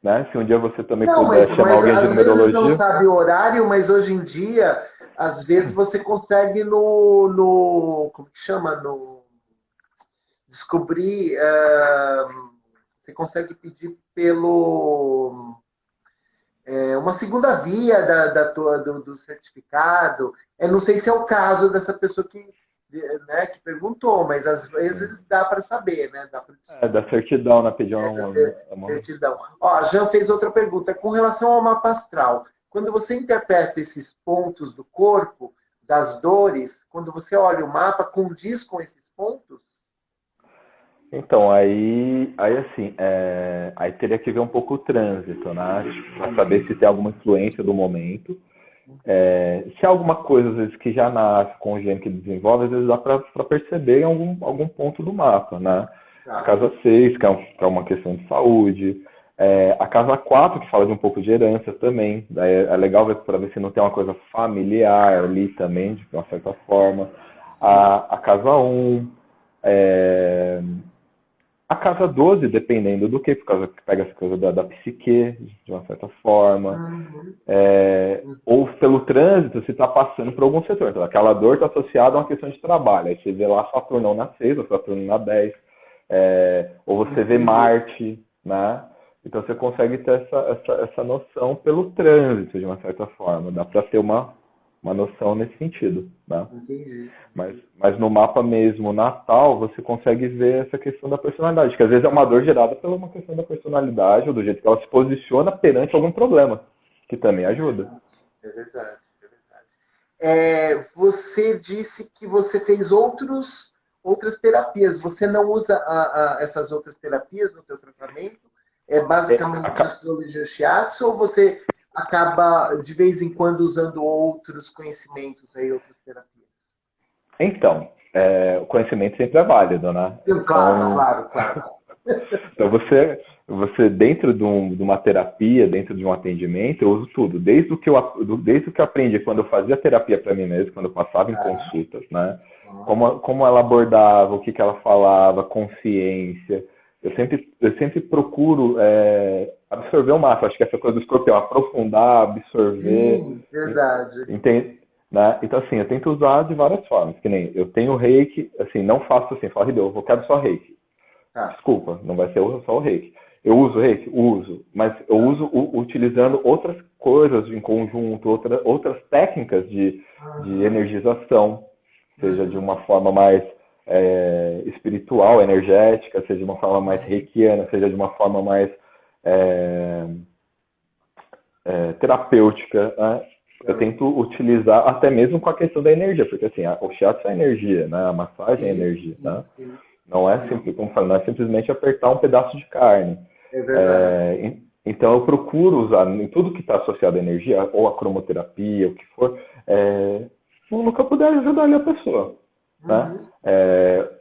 Speaker 2: né? Se um dia você também puder chamar alguém de numerologia.
Speaker 3: Não sabe o horário, mas hoje em dia às vezes você consegue como que chama? Descobrir, você consegue pedir pelo uma segunda via do certificado. Eu não sei se é o caso dessa pessoa né, que perguntou, mas às vezes dá para saber, né? Dá para
Speaker 2: Da certidão, né? Pedir
Speaker 3: certidão. Ó, a Jean fez outra pergunta. Com relação ao mapa astral, quando você interpreta esses pontos do corpo, das dores, quando você olha o mapa, condiz com esses pontos?
Speaker 2: Então, aí assim, aí teria que ver um pouco o trânsito, né? Para saber se tem alguma influência do momento. Se há alguma coisa, às vezes, que já nasce com o gene que desenvolve, às vezes dá para perceber em algum ponto do mapa, né?
Speaker 3: Tá.
Speaker 2: A casa 6, que é uma questão de saúde. A casa 4, que fala de um pouco de herança também. Daí é legal ver para ver se não tem uma coisa familiar ali também, de uma certa forma. A casa 1, a casa 12, dependendo do que, por causa que pega essa coisa da psique, de uma certa forma. Ou pelo trânsito, se está passando por algum setor. Então, aquela dor está associada a uma questão de trabalho. Aí você vê lá Saturno na 6, ou Saturno na 10. Ou você vê Marte, né? Então você consegue ter essa noção pelo trânsito, de uma certa forma. Dá para ter uma noção nesse sentido, né?
Speaker 3: Entendi.
Speaker 2: Mas no mapa mesmo natal, você consegue ver essa questão da personalidade, que às vezes é uma dor gerada pela uma questão da personalidade, ou do jeito que ela se posiciona perante algum problema, que também ajuda.
Speaker 3: É verdade, é verdade. Você disse que você fez outras terapias. Você não usa essas outras terapias no seu tratamento? É basicamente astrologia shiatsu, ou você acaba, de vez em quando, usando outros conhecimentos, outras terapias?
Speaker 2: Então, o conhecimento sempre é válido, né?
Speaker 3: Claro.
Speaker 2: Então, você dentro de uma terapia, dentro de um atendimento, eu uso tudo. Desde o que eu aprendi quando eu fazia terapia para mim mesmo, quando eu passava em consultas, né? Como ela abordava, o que ela falava, consciência. Eu sempre procuro absorver o máximo. Acho que essa coisa do escorpião, aprofundar, absorver.
Speaker 3: Sim, verdade.
Speaker 2: Né? Então, assim, eu tento usar de várias formas. Que nem eu tenho reiki, assim, não faço assim, falo, Rideu, eu quero só reiki. Desculpa, não vai ser só o reiki. Eu uso reiki? Uso. Mas eu uso utilizando outras coisas em conjunto, outras técnicas de energização, seja de uma forma mais espiritual, energética, seja de uma forma mais reikiana, seja de uma forma mais terapêutica, né? Eu tento utilizar até mesmo com a questão da energia, porque assim, o shiatsu é energia, né? A massagem é energia, né? Não é simples, como falo, não é simplesmente apertar um pedaço de carne.
Speaker 3: É verdade.
Speaker 2: Então eu procuro usar em tudo que está associado à energia, ou a cromoterapia, o que for, no que eu puder ajudar ali a pessoa. Né?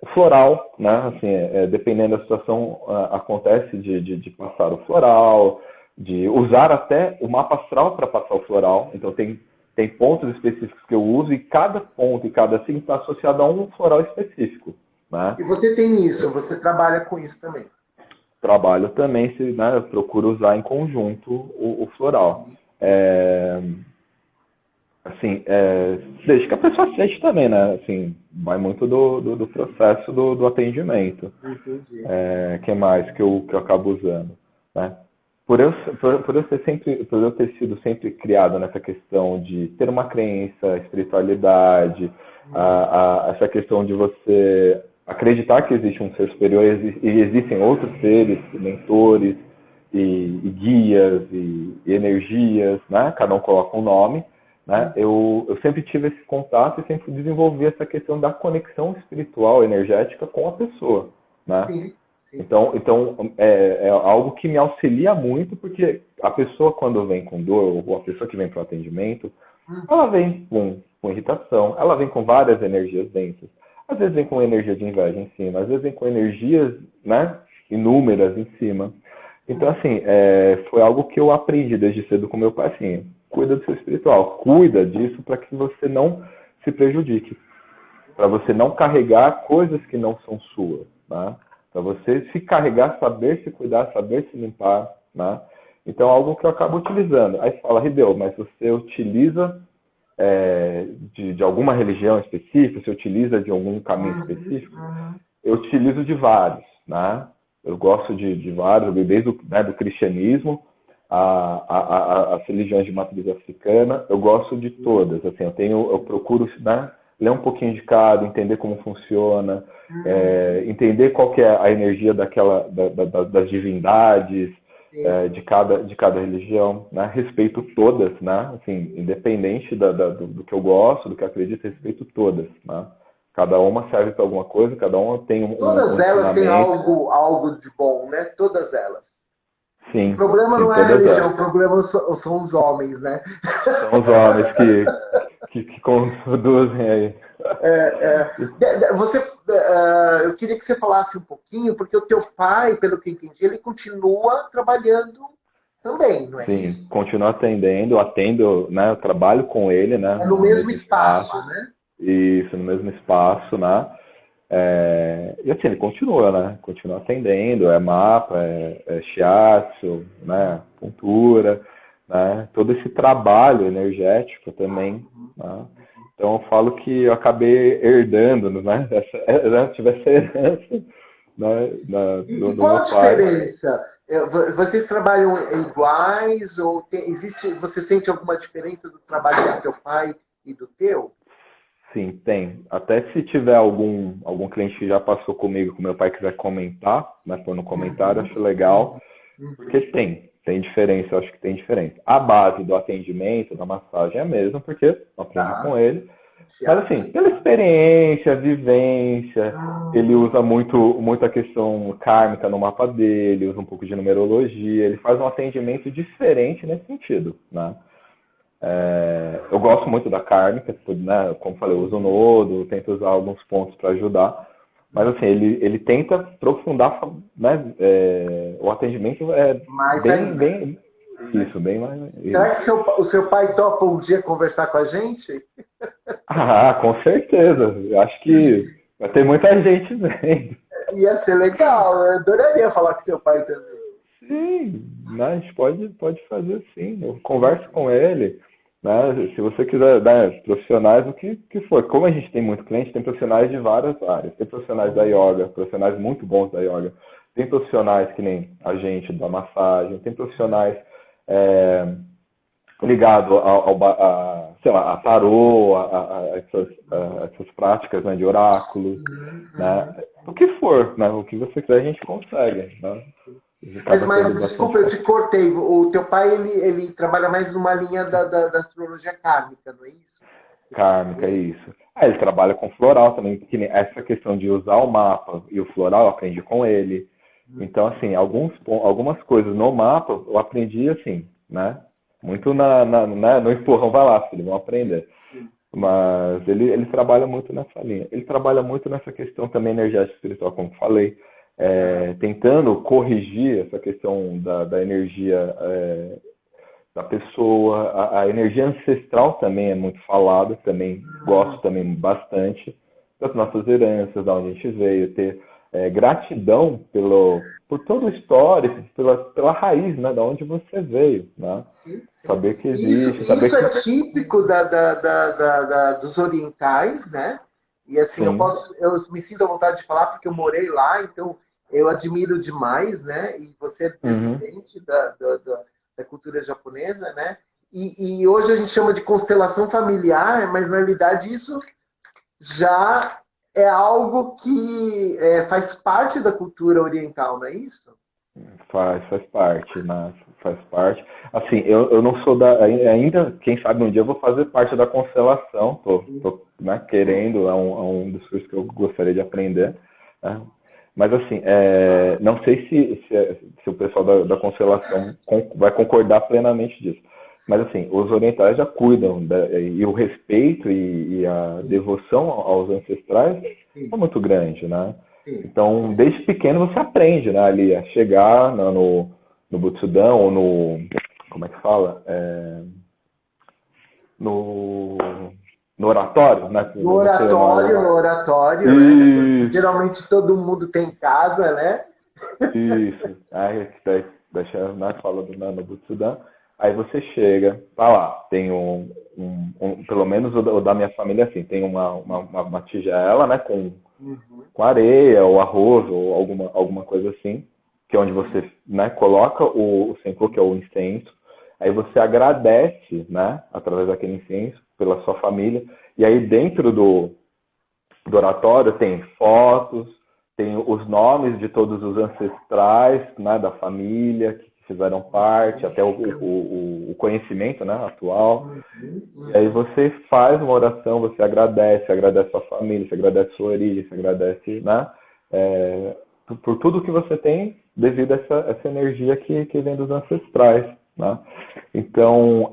Speaker 2: O floral, né? Assim, dependendo da situação, acontece de passar o floral, de usar até o mapa astral para passar o floral. Então tem pontos específicos que eu uso e cada ponto e cada signo está associado a um floral específico. Né?
Speaker 3: E você tem isso, você trabalha com isso também?
Speaker 2: Trabalho também, né? Eu procuro usar em conjunto o floral. Assim, desde que a pessoa aceite também, né? Assim, vai muito do processo do atendimento.
Speaker 3: Entendi.
Speaker 2: Que mais que eu acabo usando, né? Por eu ter sido sempre criado nessa questão de ter uma crença, espiritualidade, essa questão de você acreditar que existe um ser superior e existem outros seres, mentores e guias e energias, né? Cada um coloca um nome. Né? Eu sempre tive esse contato e sempre desenvolvi essa questão da conexão espiritual, energética com a pessoa. Né?
Speaker 3: Sim.
Speaker 2: Então é algo que me auxilia muito, porque a pessoa, quando vem com dor, ou a pessoa que vem para o atendimento, ela vem com irritação, ela vem com várias energias densas. Às vezes vem com energia de inveja em cima, às vezes vem com energias, né, inúmeras em cima. Então, assim, foi algo que eu aprendi desde cedo com meu pai, assim, cuida do seu espiritual, cuida disso para que você não se prejudique, para você não carregar coisas que não são suas, né? Para você se carregar, saber se cuidar, saber se limpar, né? Então, algo que eu acabo utilizando. Aí você fala, Rideu, mas você utiliza de alguma religião específica, se utiliza de algum caminho específico, eu utilizo de vários, né? Eu gosto de vários, desde do cristianismo, as religiões de matriz africana, eu gosto de todas. Assim, eu procuro, né, ler um pouquinho de cada, entender como funciona, entender qual que é a energia das divindades, de cada religião, né? Respeito todas, né? Assim, independente do que eu gosto, do que eu acredito, respeito todas, né? Cada uma serve para alguma coisa, cada uma tem
Speaker 3: Todas
Speaker 2: um
Speaker 3: elas têm
Speaker 2: ensinamento.
Speaker 3: algo de bom, né? Todas elas. O
Speaker 2: Sim,
Speaker 3: problema
Speaker 2: sim,
Speaker 3: não é a
Speaker 2: todas
Speaker 3: religião,
Speaker 2: elas.
Speaker 3: o problema são os homens, né?
Speaker 2: São os homens que conduzem aí.
Speaker 3: Você, eu queria que você falasse um pouquinho, porque o teu pai, pelo que eu entendi, ele continua trabalhando também, não é
Speaker 2: Sim,
Speaker 3: isso?
Speaker 2: continuo atendendo, atendo, né? Eu trabalho com ele, né?
Speaker 3: É no
Speaker 2: No
Speaker 3: mesmo
Speaker 2: mesmo espaço.
Speaker 3: espaço, né?
Speaker 2: Isso, no mesmo espaço, né? E assim, ele continua, né? Continua atendendo, mapa, shiatsu, né? Puntura, né? Todo esse trabalho energético também, né? Então eu falo que eu acabei herdando, né? Tive essa herança, né?
Speaker 3: E
Speaker 2: Do
Speaker 3: qual a
Speaker 2: meu pai.
Speaker 3: diferença? Vocês trabalham iguais ou existe? Você sente alguma diferença do trabalho do teu pai e do teu?
Speaker 2: Sim, tem. Até se tiver algum cliente que já passou comigo, que meu pai quiser comentar, né, pôr no comentário, acho legal, porque tem diferença, eu acho que tem diferença. A base do atendimento, da massagem é a mesma, porque eu aprendi
Speaker 3: Tá.
Speaker 2: com ele. Mas assim, pela experiência, vivência, ele usa muito a questão kármica no mapa dele, usa um pouco de numerologia, ele faz um atendimento diferente nesse sentido, né? Eu gosto muito da kármica, né? Como falei, eu uso o nodo, tento usar alguns pontos para ajudar, mas assim, ele tenta aprofundar, né? O atendimento é
Speaker 3: Mais
Speaker 2: bem,
Speaker 3: ainda.
Speaker 2: bem, isso, bem mais,
Speaker 3: Será
Speaker 2: isso.
Speaker 3: que o seu pai topa um dia conversar com a gente?
Speaker 2: Ah, com certeza, eu acho que vai ter muita gente vendo.
Speaker 3: Ia ser legal, eu adoraria falar com seu pai também.
Speaker 2: Sim, né, a gente pode fazer sim. Eu converso com ele, né? Se você quiser, né, profissionais, o que for. Como a gente tem muito cliente, tem profissionais de várias áreas. Tem profissionais da yoga, profissionais muito bons da yoga. Tem profissionais que nem a gente da massagem. Tem profissionais ligados sei lá, a tarô, essas práticas, né, de oráculos, né? O que for, né? O que você quiser, a gente consegue, né?
Speaker 3: Mas,
Speaker 2: Acaba tendo
Speaker 3: desculpa,
Speaker 2: bastante
Speaker 3: eu te cortei. O teu pai, ele trabalha mais numa linha da astrologia kármica, não é isso?
Speaker 2: kármica, é isso. Ele trabalha com floral também, porque essa questão de usar o mapa e o floral eu aprendi com ele. Então, assim, algumas coisas no mapa eu aprendi assim, né? Muito no empurrão, vai lá, filho, vamos aprender. Mas ele trabalha muito nessa linha. Ele trabalha muito nessa questão também energética espiritual, como falei, tentando corrigir essa questão da energia da pessoa. A energia ancestral também é muito falada, também gosto também bastante das nossas heranças, da onde a gente veio, ter gratidão por todo o histórico, pela raiz, né, da onde você veio, né?
Speaker 3: Sim, sim.
Speaker 2: Saber que
Speaker 3: Isso,
Speaker 2: existe, saber
Speaker 3: isso é
Speaker 2: que
Speaker 3: típico dos orientais, né? E assim,
Speaker 2: sim,
Speaker 3: eu me sinto à vontade de falar porque eu morei lá, então eu admiro demais, né? E você é
Speaker 2: uhum.
Speaker 3: descendente da cultura japonesa, né? E hoje a gente chama de constelação familiar, mas na realidade isso já é algo que faz parte da cultura oriental, não é isso?
Speaker 2: Faz parte, né? Faz parte. Assim, eu não sou ainda, quem sabe um dia eu vou fazer parte da constelação, tô né, querendo, é um dos cursos que eu gostaria de aprender, né? Mas assim, não sei se o pessoal da constelação vai concordar plenamente disso. Mas assim, os orientais já cuidam, e o respeito e a devoção aos ancestrais é
Speaker 3: Sim,
Speaker 2: muito grande, né?
Speaker 3: sim.
Speaker 2: Então, desde pequeno você aprende, né, ali a chegar no Butsudan ou como é que fala? No, no oratório, né? Você
Speaker 3: No oratório, né?
Speaker 2: Isso,
Speaker 3: Geralmente todo mundo tem casa, né?
Speaker 2: isso. Aí, deixa, né, falando no Butsudan. Aí você chega, tá lá, tem pelo menos o da minha família, assim, tem uma tigela, né,
Speaker 3: Uhum.
Speaker 2: com areia, ou arroz, ou alguma coisa assim, que é onde você, né, coloca o Senko, que é o incenso, aí você agradece, né, através daquele incenso, pela sua família, e aí dentro do oratório tem fotos, tem os nomes de todos os ancestrais, né, da família, que fizeram parte, até o conhecimento, né, atual. E aí você faz uma oração, você agradece a sua família, você agradece a sua origem, você agradece, né, por tudo que você tem devido a essa energia que vem dos ancestrais, né? Então,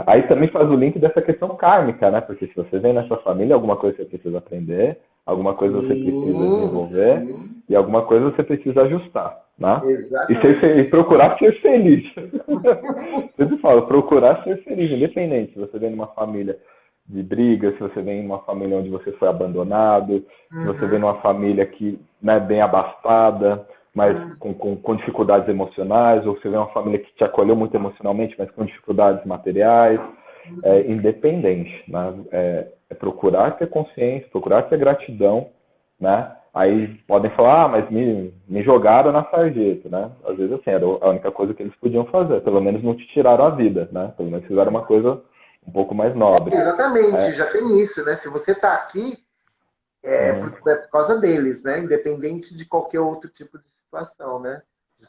Speaker 2: aí também faz o link dessa questão kármica, né? Porque se você vem nessa família, alguma coisa você precisa aprender, alguma coisa você precisa desenvolver
Speaker 3: Sim,
Speaker 2: e alguma coisa você precisa ajustar, né?
Speaker 3: exatamente.
Speaker 2: E procurar ser feliz. Sempre falo, procurar ser feliz, independente se você vem numa família de briga, se você vem numa família onde você foi abandonado, se você vem numa família que não é bem abastada, mas com dificuldades emocionais, ou você vê uma família que te acolheu muito emocionalmente, mas com dificuldades materiais, independente, né? É procurar ter consciência, procurar ter gratidão, né? Aí podem falar, mas me jogaram na sarjeta, né? Às vezes, assim, era a única coisa que eles podiam fazer, pelo menos não te tiraram a vida, né? Pelo menos fizeram uma coisa um pouco mais nobre.
Speaker 3: Exatamente, já tem isso, né? Se você está aqui,
Speaker 2: Uhum,
Speaker 3: é por causa deles, né? Independente de qualquer outro tipo de situação, né?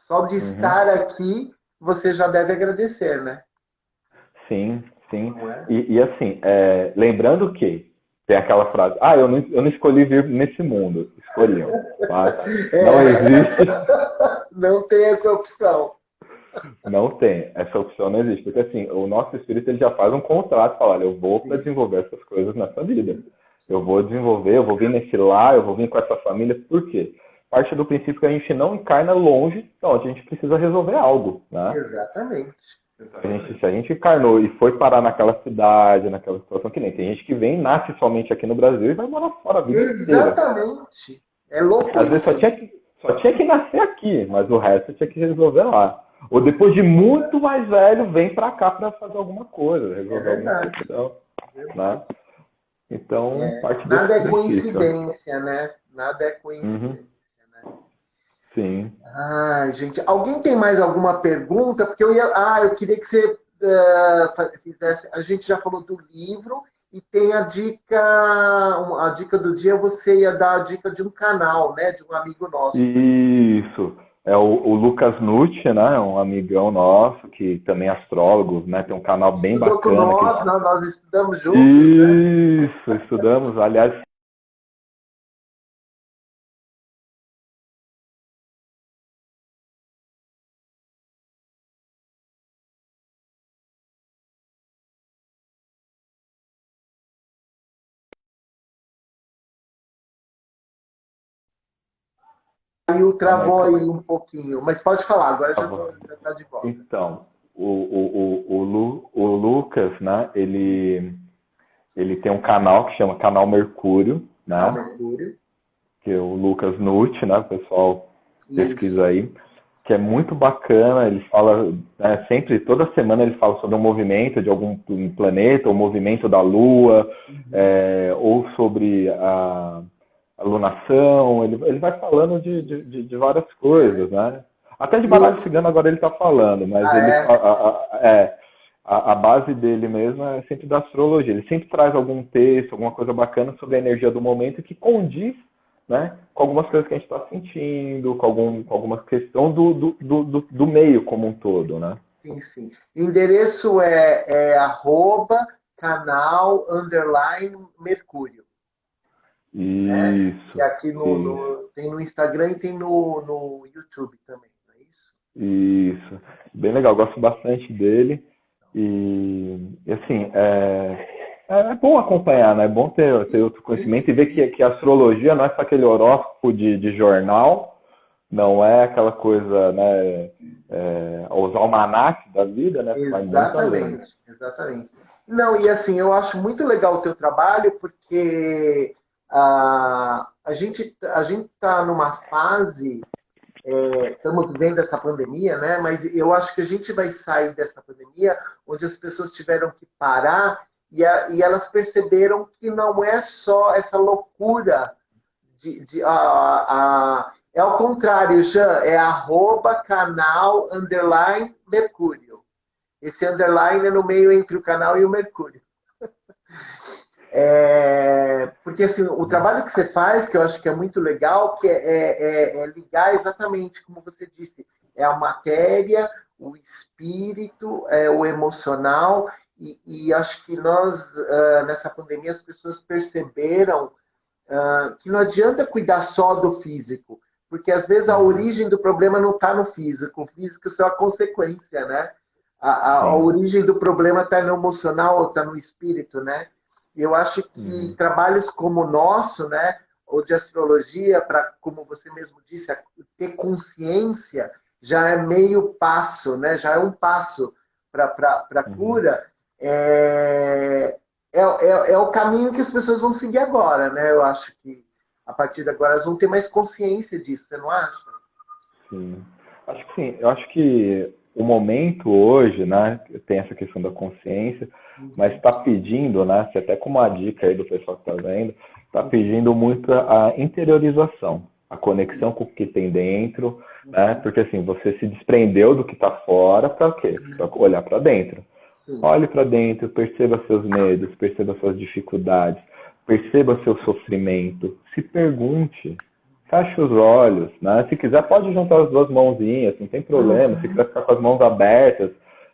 Speaker 3: Só de
Speaker 2: uhum.
Speaker 3: estar aqui, você já deve agradecer, né?
Speaker 2: Sim, sim.
Speaker 3: Não é?
Speaker 2: E assim, lembrando que tem aquela frase, eu não escolhi vir nesse mundo, escolhiam. Mas não existe,
Speaker 3: Não tem essa opção.
Speaker 2: não tem, essa opção não existe. Porque assim, o nosso espírito ele já faz um contrato, fala, olha, eu vou para
Speaker 3: Sim,
Speaker 2: desenvolver essas coisas nessa vida. Eu vou desenvolver, eu vou vir nesse lar, eu vou vir com essa família. Por quê? Parte do princípio que a gente não encarna longe, então a gente precisa resolver algo, né?
Speaker 3: exatamente.
Speaker 2: Se a gente encarnou e foi parar naquela cidade, naquela situação que nem tem gente que vem, nasce somente aqui no Brasil e vai morar fora a vida inteira.
Speaker 3: Exatamente. É louco
Speaker 2: Às vezes
Speaker 3: isso, né?
Speaker 2: só tinha que nascer aqui, mas o resto tinha que resolver lá. Ou depois de muito mais velho, vem pra cá pra fazer alguma coisa,
Speaker 3: É
Speaker 2: resolver alguma
Speaker 3: verdade.
Speaker 2: questão, né? Então, parte desse
Speaker 3: Nada é
Speaker 2: princípio.
Speaker 3: coincidência, né? Nada é
Speaker 2: Uhum,
Speaker 3: coincidência, né?
Speaker 2: sim.
Speaker 3: Ai, gente, alguém tem mais alguma pergunta? Porque eu queria que você fizesse. A gente já falou do livro e tem a dica do dia. Você ia dar a dica de um canal, né? De um amigo nosso.
Speaker 2: Isso. É o Lucas Nucci, né? É um amigão nosso, que também é astrólogo, né? Tem um canal bem
Speaker 3: Estudou com
Speaker 2: bacana.
Speaker 3: nós, nós estudamos juntos, né?
Speaker 2: Isso, estudamos. Aliás,
Speaker 3: Aí o
Speaker 2: calma aí,
Speaker 3: travou aí um pouquinho, mas pode falar, agora
Speaker 2: tá
Speaker 3: já
Speaker 2: bom.
Speaker 3: já tá de volta.
Speaker 2: Então, o Lucas, né? Ele tem um canal que chama Canal Mercúrio,
Speaker 3: Canal
Speaker 2: né?
Speaker 3: Mercúrio.
Speaker 2: Que é o Lucas Nucci, né? O pessoal pesquisa
Speaker 3: Isso.
Speaker 2: aí. Que é muito bacana, ele fala, né, sempre, toda semana ele fala sobre um movimento de algum planeta, o movimento da Lua, ou sobre a lunação, ele vai falando de várias coisas, né? Até de
Speaker 3: E
Speaker 2: baralho cigano agora ele está falando, mas
Speaker 3: ah,
Speaker 2: ele
Speaker 3: é,
Speaker 2: a base dele mesmo é sempre da astrologia. Ele sempre traz algum texto, alguma coisa bacana sobre a energia do momento que condiz, né, com algumas coisas que a gente está sentindo, com alguma questão do meio como um todo, né?
Speaker 3: sim, sim. Endereço é arroba canal underline Mercúrio, né? E
Speaker 2: Isso,
Speaker 3: aqui
Speaker 2: isso,
Speaker 3: tem no Instagram e tem no YouTube também, não é isso?
Speaker 2: isso. Bem legal, gosto bastante dele. E assim, é bom acompanhar, né? É bom ter outro conhecimento e ver que a astrologia não é só aquele horóscopo de jornal, não é aquela coisa, né? Os almanacs da vida, né? Vai muito além.
Speaker 3: Exatamente, exatamente. Não, e assim, eu acho muito legal o teu trabalho, porque a gente está numa fase estamos vivendo essa pandemia, né? Mas eu acho que a gente vai sair dessa pandemia onde as pessoas tiveram que parar e elas perceberam que não é só essa loucura é ao contrário, Jean, é @canal _Mercúrio. Esse underline é no meio entre o canal e o Mercúrio. Porque assim, o trabalho que você faz, que eu acho que é muito legal, que é ligar exatamente, como você disse, é a matéria, o espírito, o emocional, e acho que nós, nessa pandemia, as pessoas perceberam que não adianta cuidar só do físico, porque às vezes a origem do problema não está no físico, o físico é só a consequência, né? A origem do problema está no emocional ou está no espírito, né? E eu acho que trabalhos como o nosso, né, ou de astrologia, para, como você mesmo disse, ter consciência, já é meio passo, né? Já é um passo para a cura. É o caminho que as pessoas vão seguir agora, né? Eu acho que a partir de agora elas vão ter mais consciência disso, você não acha?
Speaker 2: Sim, acho que sim. Eu acho que o momento hoje, né, tem essa questão da consciência, mas está pedindo, né, se até como uma dica aí do pessoal que está vendo, está pedindo muito a interiorização, a conexão com o que tem dentro, né, porque assim, você se desprendeu do que está fora para o quê? Para olhar para dentro. Olhe para dentro, perceba seus medos, perceba suas dificuldades, perceba seu sofrimento, se pergunte, feche os olhos, né? Se quiser pode juntar as duas mãozinhas, não tem problema. Se quiser ficar com as mãos abertas,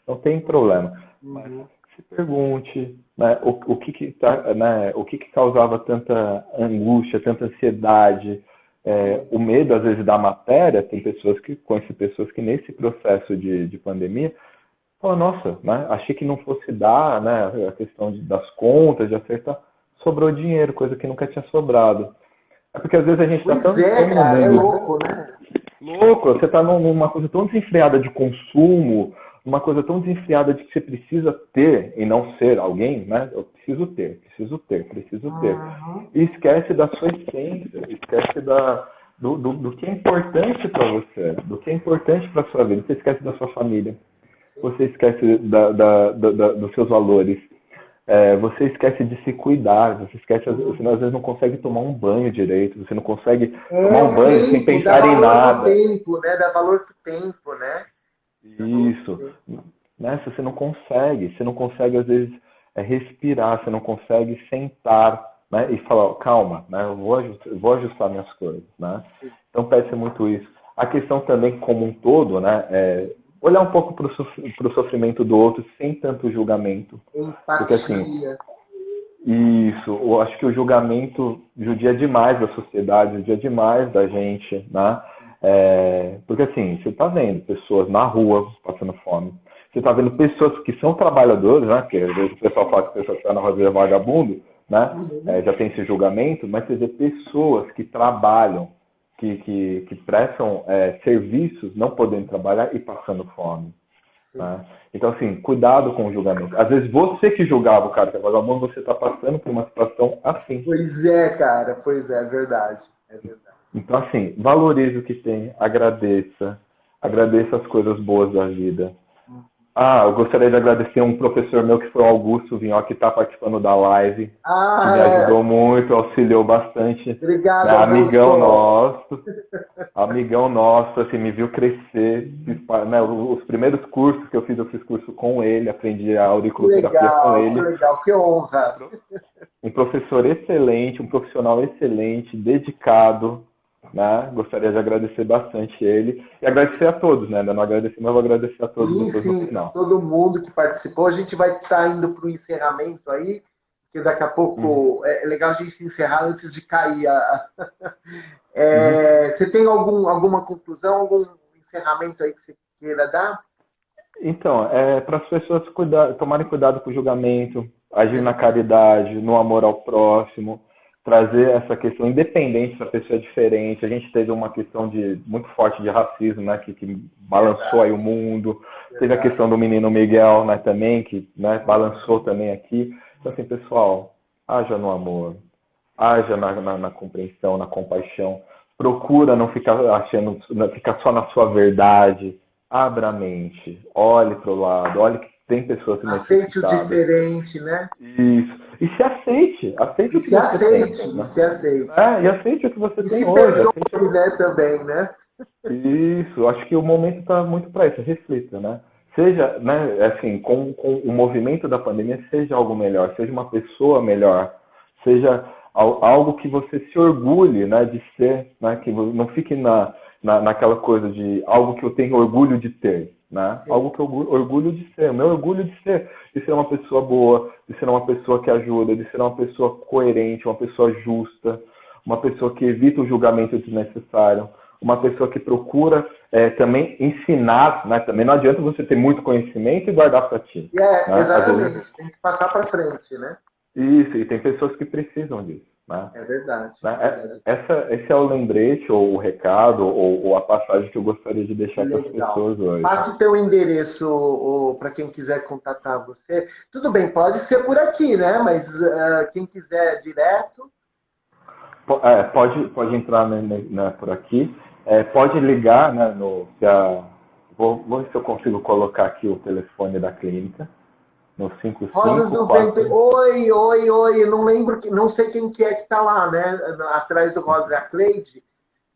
Speaker 2: não tem problema. Mas se pergunte, né, o que causava tanta angústia, tanta ansiedade, o medo às vezes da matéria. Tem pessoas que conhecem pessoas que nesse processo de pandemia falam, nossa, né, achei que não fosse dar, né, a questão das contas, de acertar, sobrou dinheiro, coisa que nunca tinha sobrado. É porque às vezes a gente está tão
Speaker 3: cara, é louco, né?
Speaker 2: Louco, você está numa coisa tão desenfreada de consumo, uma coisa tão desenfreada de que você precisa ter e não ser alguém, né? Eu preciso ter. E esquece da sua essência, esquece do que é importante para você, do que é importante para a sua vida. Você esquece da sua família, você esquece dos seus valores. Você esquece de se cuidar, você às vezes não consegue tomar um banho direito, você não consegue tomar um banho
Speaker 3: tempo,
Speaker 2: sem pensar em nada.
Speaker 3: Tempo, né? Dá valor pro tempo, né?
Speaker 2: Isso. Né? Você não consegue às vezes respirar, você não consegue sentar, né? E falar, calma, né? Eu vou ajustar minhas coisas, né? Então pede-se muito isso. A questão também como um todo, né? Olhar um pouco para o sofrimento do outro sem tanto julgamento.
Speaker 3: Empatia.
Speaker 2: Porque assim, isso, eu acho que o julgamento judia demais da sociedade, judia demais da gente, né? Porque assim, você está vendo pessoas na rua passando fome, você está vendo pessoas que são trabalhadoras, né? Porque às vezes o pessoal fala que a pessoa que está na rua é vagabundo, né? Já tem esse julgamento, mas você vê pessoas que trabalham, que prestam serviços, não podendo trabalhar e passando fome. Né? Então, assim, cuidado com o julgamento. Às vezes você que julgava o cara que é vagabundo, você está passando por uma situação assim.
Speaker 3: Pois é, cara, é verdade.
Speaker 2: Então, assim, valorize o que tem, agradeça as coisas boas da vida. Eu gostaria de agradecer um professor meu que foi o Augusto Vinhó, que está participando da live, que me ajudou muito, auxiliou bastante.
Speaker 3: Obrigado,
Speaker 2: Amigão nosso, assim, me viu crescer. Né, os primeiros cursos que eu fiz curso com ele, aprendi a auriculoterapia com ele.
Speaker 3: Que legal, que honra.
Speaker 2: Um professor excelente, um profissional excelente, dedicado. Né? Gostaria de agradecer bastante ele e agradecer a todos, né? Ainda não agradeci, mas vou agradecer a todos depois no final.
Speaker 3: Todo mundo que participou. A gente vai estar indo para o encerramento aí, que daqui a pouco é legal a gente encerrar antes de cair. Você tem alguma conclusão, algum encerramento aí que você queira dar?
Speaker 2: Então, para as pessoas tomarem cuidado com o julgamento, agir na caridade, no amor ao próximo, trazer essa questão independente se a pessoa é diferente. A gente teve uma questão muito forte de racismo, né, que balançou aí o mundo. Teve a questão do menino Miguel, né, também, que, né, balançou também aqui. Então, assim, pessoal, haja no amor, haja na compreensão, na compaixão. procura não ficar achando, não ficar só na sua verdade. Abra a mente, olhe para o lado, olhe que tem pessoas
Speaker 3: Aceite o
Speaker 2: necessitadas.
Speaker 3: diferente, né?
Speaker 2: Isso. E se aceite. Aceite
Speaker 3: E
Speaker 2: o que
Speaker 3: se
Speaker 2: você
Speaker 3: aceite,
Speaker 2: tem.
Speaker 3: e
Speaker 2: Né?
Speaker 3: se aceite.
Speaker 2: E aceite o que você
Speaker 3: E
Speaker 2: tem
Speaker 3: se
Speaker 2: hoje.
Speaker 3: perdoe, né, também, né?
Speaker 2: Isso. Acho que o momento está muito para isso. Reflita, né? Seja, né, assim, com o movimento da pandemia, seja algo melhor, seja uma pessoa melhor, seja algo que você se orgulhe, né, de ser, né, que não fique naquela coisa de algo que eu tenho orgulho de ter, né?
Speaker 3: Sim.
Speaker 2: Algo que eu orgulho de ser, o meu orgulho de ser uma pessoa boa, de ser uma pessoa que ajuda, de ser uma pessoa coerente, uma pessoa justa, uma pessoa que evita o julgamento desnecessário, uma pessoa que procura também ensinar, né? Também não adianta você ter muito conhecimento e guardar para ti. Né?
Speaker 3: Exatamente,
Speaker 2: Vezes,
Speaker 3: tem que passar para frente, né?
Speaker 2: Isso, e tem pessoas que precisam disso. Né?
Speaker 3: É verdade.
Speaker 2: Né? Esse é o lembrete, ou o recado, ou a passagem que eu gostaria de deixar para as pessoas hoje.
Speaker 3: Passa o teu endereço para quem quiser contatar você. Tudo bem, pode ser por aqui, né? Mas quem quiser direto.
Speaker 2: Pode entrar por aqui. Pode ligar, né, vou ver se eu consigo colocar aqui o telefone da clínica. No 55
Speaker 3: Rosas do Ventre. Oi. Eu não lembro, não sei quem que é que tá lá, né? Atrás do Rosa, é a Cleide.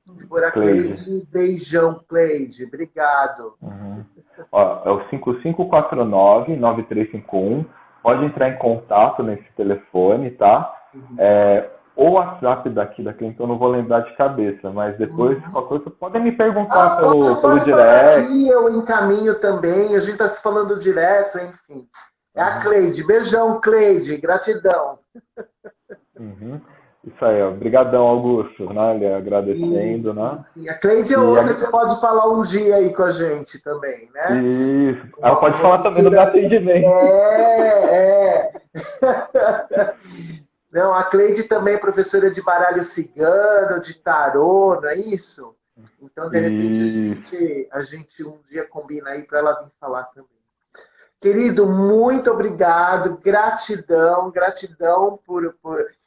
Speaker 3: Se for a Cleide, beijão, Cleide. Obrigado.
Speaker 2: Uhum. Ó, é o 5549-9351. Pode entrar em contato nesse telefone, tá? Uhum. O WhatsApp daqui da clínica eu não vou lembrar de cabeça, mas depois, qualquer coisa, podem me perguntar pelo direct.
Speaker 3: Aqui eu encaminho também, a gente está se falando direto, enfim. É a Cleide. Beijão, Cleide. Gratidão.
Speaker 2: Uhum. Isso aí, obrigadão, Augusto, né? Agradecendo, né?
Speaker 3: E a Cleide é outra que pode falar um dia aí com a gente também, né?
Speaker 2: Isso. Ela pode falar também do meu atendimento.
Speaker 3: Não, a Cleide também é professora de baralho cigano, de tarô, não é isso? Então, de repente, a gente um dia combina aí para ela vir falar também. Querido, muito obrigado, gratidão por...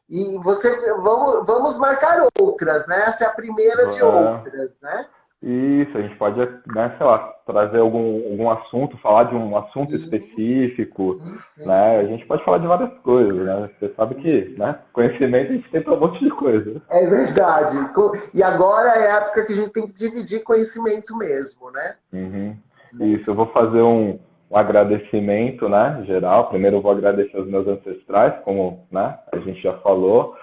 Speaker 3: E vamos marcar outras, né? Essa é a primeira de outras, né?
Speaker 2: Isso, a gente pode, né, sei lá, trazer algum assunto, falar de um assunto específico, né? A gente pode falar de várias coisas, né? Você sabe que, né, conhecimento a gente tem para um monte de coisa.
Speaker 3: É verdade. E agora é a época que a gente tem que dividir conhecimento mesmo, né?
Speaker 2: Uhum. Isso, eu vou fazer um agradecimento, né, geral. Primeiro eu vou agradecer aos meus ancestrais, como, né, a gente já falou.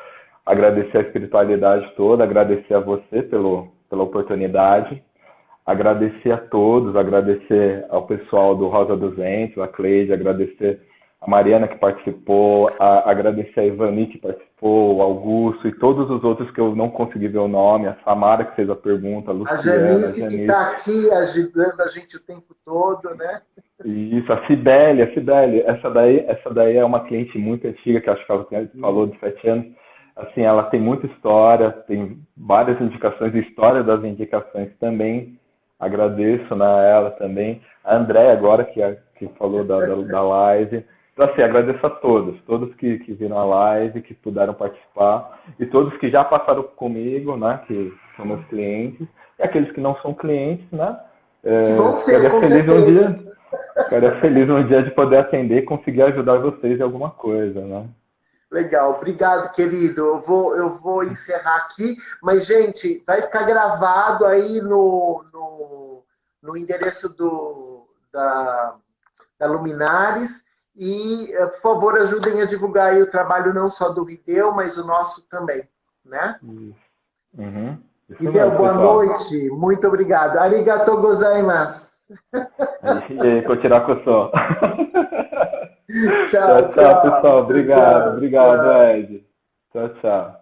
Speaker 2: Agradecer a espiritualidade toda, agradecer a você pela oportunidade, agradecer a todos, agradecer ao pessoal do Rosa dos Ventos, a Cleide, agradecer a Mariana que participou, agradecer a Ivani que participou, o Augusto e todos os outros que eu não consegui ver o nome, a Samara que fez a pergunta, a Luciana,
Speaker 3: a Janice que está aqui ajudando a gente o tempo todo, né?
Speaker 2: Isso, a Cibele, essa daí é uma cliente muito antiga, que acho que ela falou de 7 anos. Assim, ela tem muita história, tem várias indicações, história das indicações também. Agradeço, né, a ela também. A André agora, que falou da live. Então, assim, agradeço a todos que viram a live, que puderam participar, e todos que já passaram comigo, né, que são meus clientes, e aqueles que não são clientes, né. Ficaria feliz um dia de poder atender e conseguir ajudar vocês em alguma coisa, né.
Speaker 3: Legal, obrigado, querido. Eu vou encerrar aqui, mas, gente, vai ficar gravado aí no endereço da Luminares e, por favor, ajudem a divulgar aí o trabalho não só do Hideo, mas o nosso também, né?
Speaker 2: Uhum.
Speaker 3: Hideo, boa noite. Muito obrigado. Arigatou gozaimasu.
Speaker 2: Kochirakoso.
Speaker 3: Tchau,
Speaker 2: pessoal. Obrigado, Ed. Tchau.